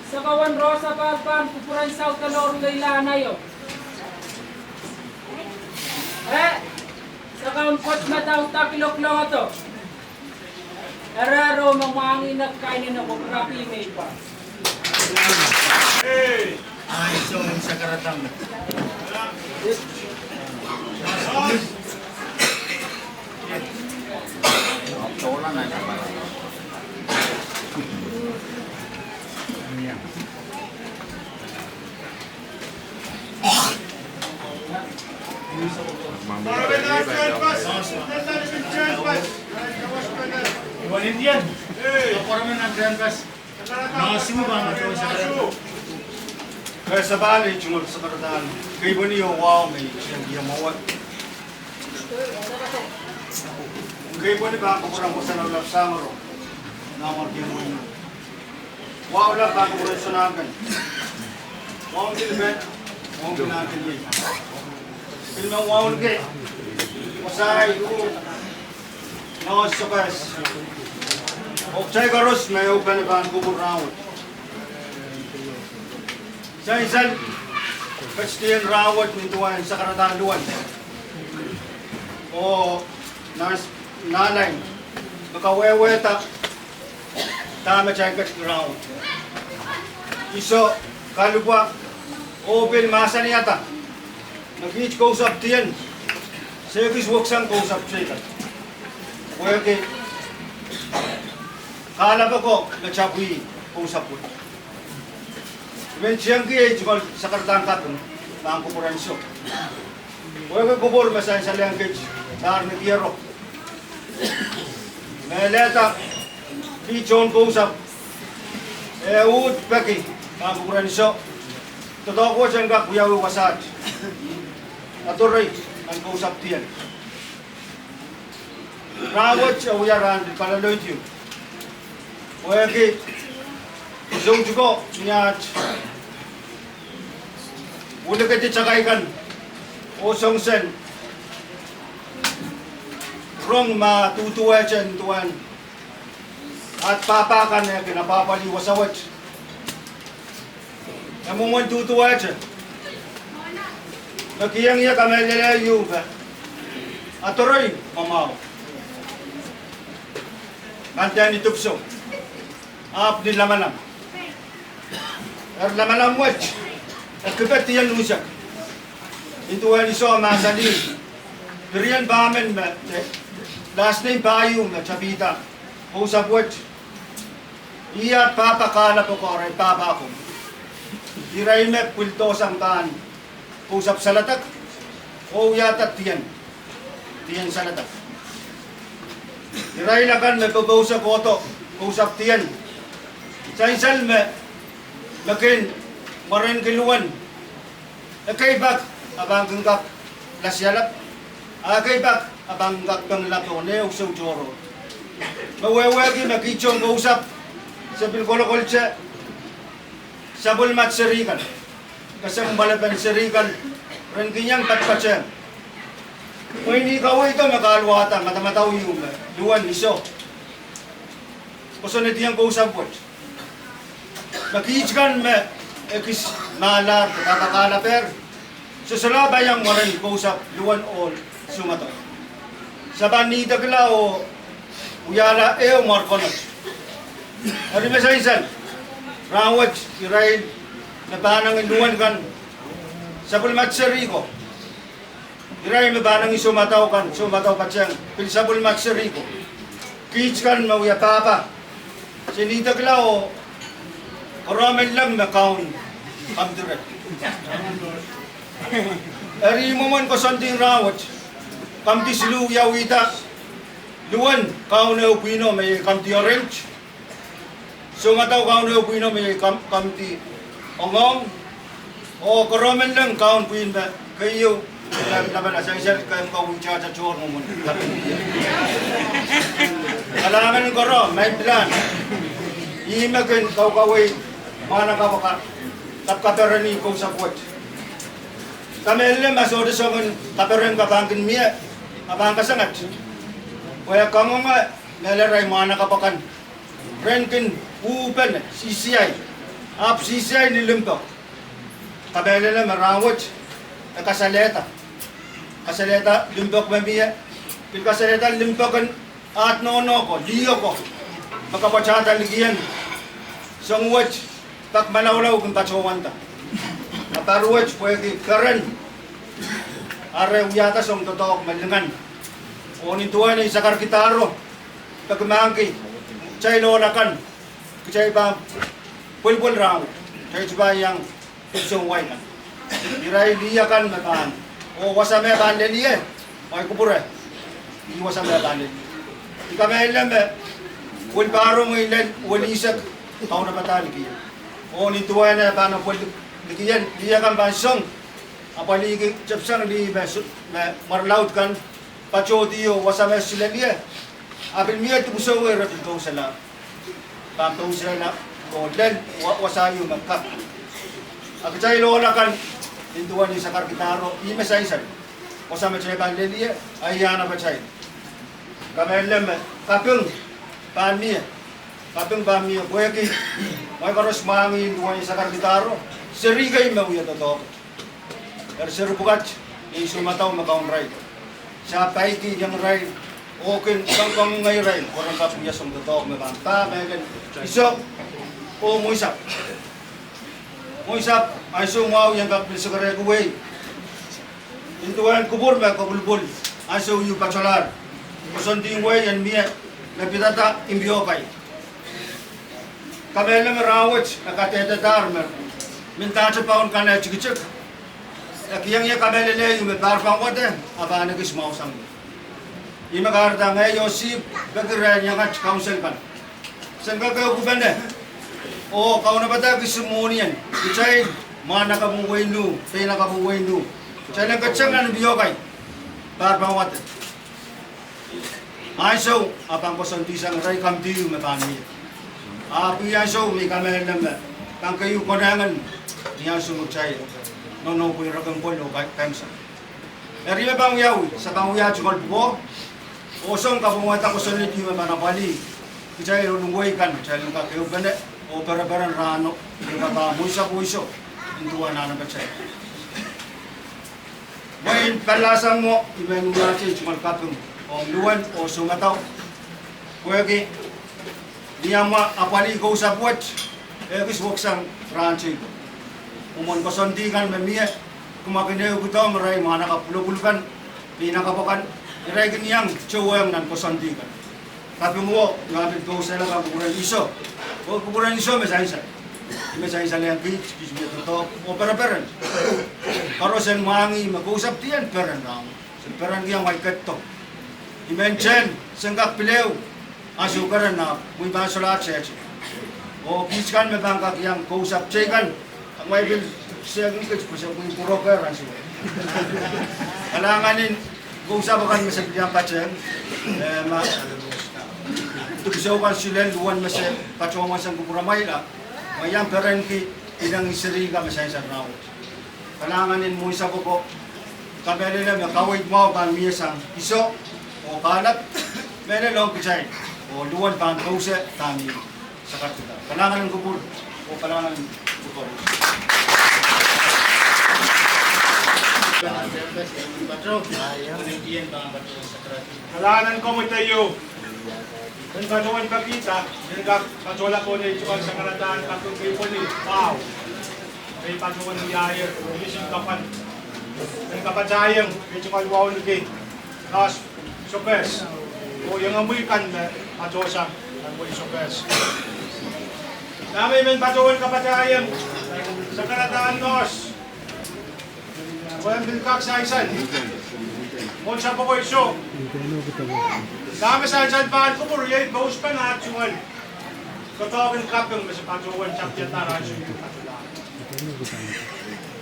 Sa kawan Rosa Palpan, kupuran sa Utaloro Lailana yun. Sa kawan Pot Mataw Takilok lang ito. Araro mamangin at kainin ako, rapi may pa. Ay, so sa karatang. Mambo tadi baca. Iwan Indian. Laporan mo ng Grand Pass. Nakasimu ba ang ito sa Grand? Kaya sa bali, chungol sa karatan. Kaya ba niyo, wow, may siyang iyamawat. Kaya ba niyo ba ako kurang ko sa nalap samaro? Namar iyamawat. Wow lang ba ako kurang sunagan. Wow dilbet. Wow ginagin yun. Pilmang wow lagi. Masay ko. Nawas sa kas. Okchay karos, may upan ba ang kubur rawat. Isang kastiyan rawat nintuan sa karatan luwan. O nanay, nakaweweta, tama siya yung rawat. Iso, kalubwa, open masa niyata. Nag-each kausap tiyan. Sekis waksang kausap siya. Weke, kala ba ko, nagsabuhi, kausap ko. Men siyang kaya jual sa kartang katong na ang kupuran siyo. Huwag kubur masaya sa language na arnagiyaro. Meleta, pichon ko usap. Uut peki na ang kupuran siyo. Totoo ko siyang kakuyaw wasad. Atuloy ang kausap tiyan. Rawat siya uyaran di palaloy tiyo. Huwag Zong juga niya ulit ka tsakaikan o songsen rong matutuwa dyan tuwan at papakan na kinapapaliwasawat namungan tutuwa dyan nakiyang iya kamelalayo ba at turoy mamaw kanta ni Tupso ap din lamanam lamanam wach Kebat tiyan nusak. Itu ang iso masali. Berian bamen ba last name bayu na chabita. Usap wach. Iya papakala po ko rin papa ko. Diray me pulto sang taan. Usap salatak. O yata tiyan. Tiyan salatak. Diray lakan me pabausa koto. Usap tiyan. Sa isal me makin marin kiluan. Kaibak abang genggak lasyalap. Kaibak abang genggak banglato ne usau joro. Mawawagi makichong kausap sa bilkolokol siya. Sabol mat serikan. Kasi malaban serikan. Ren kinyang patpatsyang. Kung hindi ka ito makaluwata, matamataw yung luwan iso. Kuso na diyang kausap po. Makichkan me ekis malar kakakalaper. Susulaba yang maran kausap luwan all sumato. Saban ni dagla o uyala eo markonot. Ari mesaisan. Rawat irail na banang luwan kan sabul matsariko. Irail na banang sumataw kan sumataw patyang pil sabul matsariko. Kichkan mauya papa. Sinidagla o Ramen lang na kaun amdiret. Eri momon ko santing rawat. Kamti silu yawita. Luwan kaun na upino may kamti orange. Sumataw kaun na upino may kamti ongong. O karamen lang kaun puin ba kayo laban na sa isang kayong kawin siya sa chor momon. Kalaman ko ro may plan. Imagen kau kaway mana kapaka tapkaperani ko sa puwet. Kamelle masode songon kapereng kabangkin miya abang kasangat. Kaya kamo nga neleray mana kapakan. Renkin upen CCI. Ap CCI nilimto. Kamelle na marawat kasaleta. Kasaleta limpok mamiya. Pil kasaleta limpokan at nono ko, liyo ko. Makapatsata ligiyan. Songwat tak malawlaw kung patsawanta. Aparuwat pwede karen. Are uyata song totoo malingan. O nituan ay sakar kitaro. Pagmangki. Chay lolakan. Chay ba pulpul raw. Chay ba yang ipsong wailan. Diray liyakan mataan. O wasame banden ye. Ay kubure. Di wasame banden. Di kami ilan be. Wal baro mo ilan wal isak tao na batali kiya. O ni tuwa na ba na wal dikiyan dia kan bansong. Apalagi jepsang di marlaut kan pachodio wasame silan ye. Abin miya tu musaw ay rapid ko sala. Pagtong sila na koden wasayo magkap. Agcay lo na kan hinduan ni sakar kitaro ime saisan. Wasame chay kan leliye ayana bacay. Kamelem kapung pamiya. Kapung pamiya boyaki. May karos mangi hinduan ni sakar kitaro. Serigay mawya to. Serbukat isu mataw makaon ray. Sa paiki yang ray. Okay, kang ngay ray, orang kapuya som totoo mabanta, megan isok o moisap. Moisap ay sumaw yang kapil sa kare kuway. Intuan kubur ba kabulbul. Ay so yu pacholar. Kusonting way yan miya napitata imbyo kay. Kabela merawat nakatete darmer. Minta sa paon kana chikichik. Akiyang ya kabela le yu barfang wate aba nagis mausang. Ima karta ngay Yosip bagray yang kat council kan. Sangka kayo kubende. O kau na bata kisumonian. Ichay mana ka buwenu, pena ka buwenu. Chay lang katsang na biyo kay. Barbawat. Ay so apang kosontisang ray kamtiyo mapani. Api yan so may kamay naman. Kang kayo konangan niya sumug chay. No kuy ragang polo kay kansa. Eri bang yaw sa kanguya chukol buo. Osong kapungwata ko sa nito yung manapali. Kaya yung nunggoy kan, kaya yung kakayog ganda, o para-paran rano, yung kakamoy sa puso, hinduan na naman siya. Ngayon, palasang mo, iba yung nunggoy yung kapung, o luwan, o sumataw. Kuwagi, diyan mo, apali ko sa buwat, kis waksang ranching. Umon kasontingan, mamiya, kumakinayo ko ito, maray mga nakapulupulukan, pinakapakan, iray ganiyang chowang nan kosandikan. Tapi mo ngambil ko sa lang kukuran iso. O kukuran iso mesaysa. Mesaysa lang kits kismet to o para-paran. Karo sen mangi mag-usap tiyan paran raw. Sen paran giyang may katto. Imenchen sengkak pilew. Asukaran na muy basolat sa. O kiskan me bangkak yang kausap cekan. Ang may bil siya ngikit ko sa muy purokeran siya. Kalanganin kung sabakan masih yang paceng, itu bisa kan silen luan masih pacong masang kupuramay lah, mayang perengki idang iseri ka masay sa raw. Kalanganin mo isa ko po, kabeli na kawit mo kan miyasang iso o kalat, meron lang kichay o luan pang kause kami sa kartuda. Kalanganin kupur o kalanganin kupur. Halanan ko mo tayo. Dan kacuan kakita, dan kacuala ko na ituan sa karataan kakong kayo po ni Wow. Kay kacuan ng yayer, ilising kapan. Dan kapatayang, ituan wow nagay. Tapos, sopes. O yung amoy kan na kacuasa, amoy sopes. Dami men kacuan kapatayang, sa karataan nos. Walang bilkak sa isan. Mon sa po ko iso. Dami sa isan pa ko po riyay baus pa na atsuan. Katawin kapyung sa patuwan sa piyatara sa yung patulaan.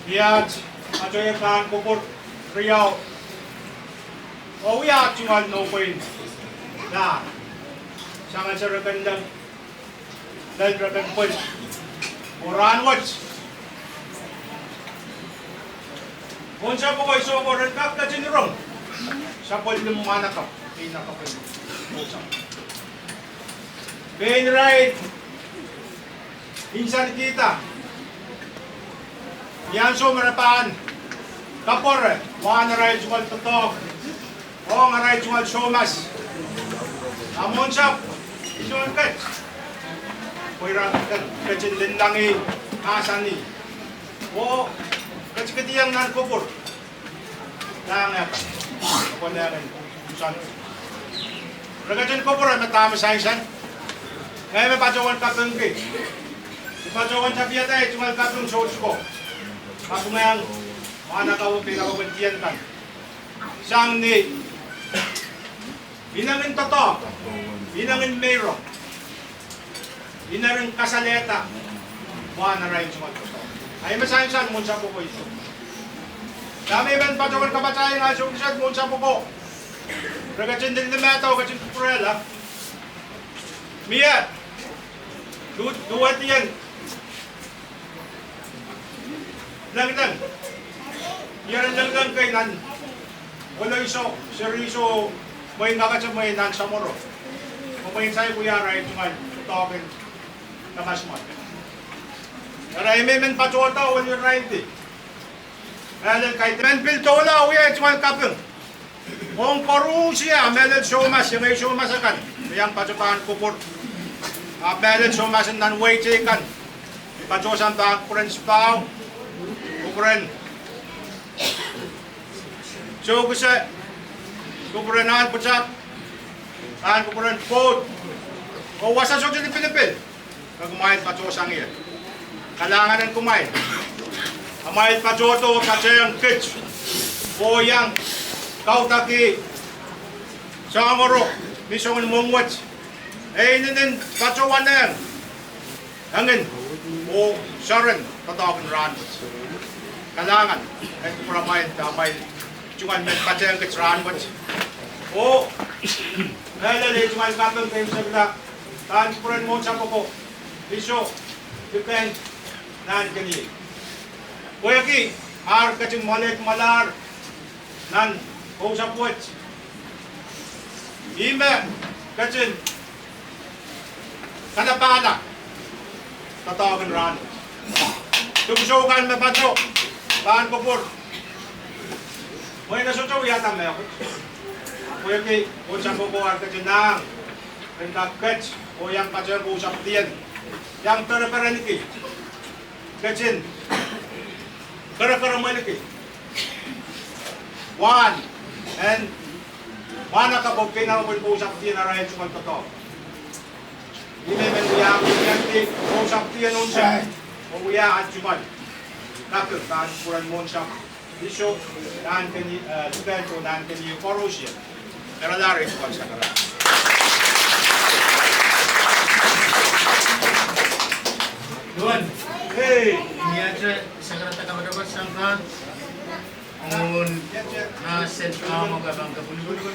Iyat, atsuan pa ko po riyaw. O iya atsuan no point. Na, sangan sa rakandang dahil rakandang Oran watch. Kung siya po kayo sokoran kap na sinurong, siya po yung mga nakap, pinakapin. Ben right, insan kita. Yan so marapaan. Kapor, mga right sumal totok. O nga right sumal somas. Amon siya, isuan kat. Pwera kacin din lang asan ni. O, kacikatiyang nan kubur. Nangat. Ako na yan. Usan. Ragajan kubur ay matama sa isan. Ngayon may pacawan kakang ki. Si pacawan sa piyatay, tumal kakang soos ko. Ako mayang mana kau pinakawentian kan. Sang ni, inangin toto, inangin mero, inaring kasaleta, mana rin sumato. Ay masayin mo sa puko ito. Kami man patukan kabacayan nga siyang mo sa puko. Ragacin din na mataw, kacin kukurela. Mia, duwat yan. Lang. Yan lang kay nan. Wala iso, seriso, may ngakatsa may nan sa moro. Kung may sa'yo kuya rin, tumal, tawagin, namasman. Kaya may men patuwata, wala yung right eh. Kaya kahit men pilto wala, uya, tumal kapil. Kung parusia, meled somas, yung ay somasakan. Mayang patupahan kupur. Meled somas nan way chikan. Patusan pa kuren spaw. Kukuren. So kusa kukurenan putsak. Kukuren pot. O wasa so di Pilipin. Kumain patusang iya. Kailangan ng kumain. Amain patuto katsayang kids. O yang kau taki sa amoro misong mongwat eh ninin pacuan na yan hangin o saren tatawin ran kailangan ay kupramayin damay cungan men pacayang kitsran wat o lalali cungan kapang kayo sa gila taan kupuran mo sa poko iso depend nan kani o yaki ar kaching malit malar nan kung sa puwet, ime, kacin, kanapana, tatawagin ran. Tugsukan me patro, paan kupur. May nasusaw yata me ako. Kuya ki, kung sa pupuan kacin nang, rinakats, o yang kacin kung sa putiyan. Yang taraparaniki, kacin, karamaniki. One, and mana ka pag pinawin po sa putiyan na rin suman totoo. Hindi men uyang uyanti po sa putiyan nun siya, o uya at suman. Kakil, taan puran mo siya. Isyo, taan kanyi, lupento, taan kanyi korosya. Karalari po sa karala. Doon. Hey! Niya sa karata ka madapat sangkan. Ngun na sent ka mga kabang kabulibul.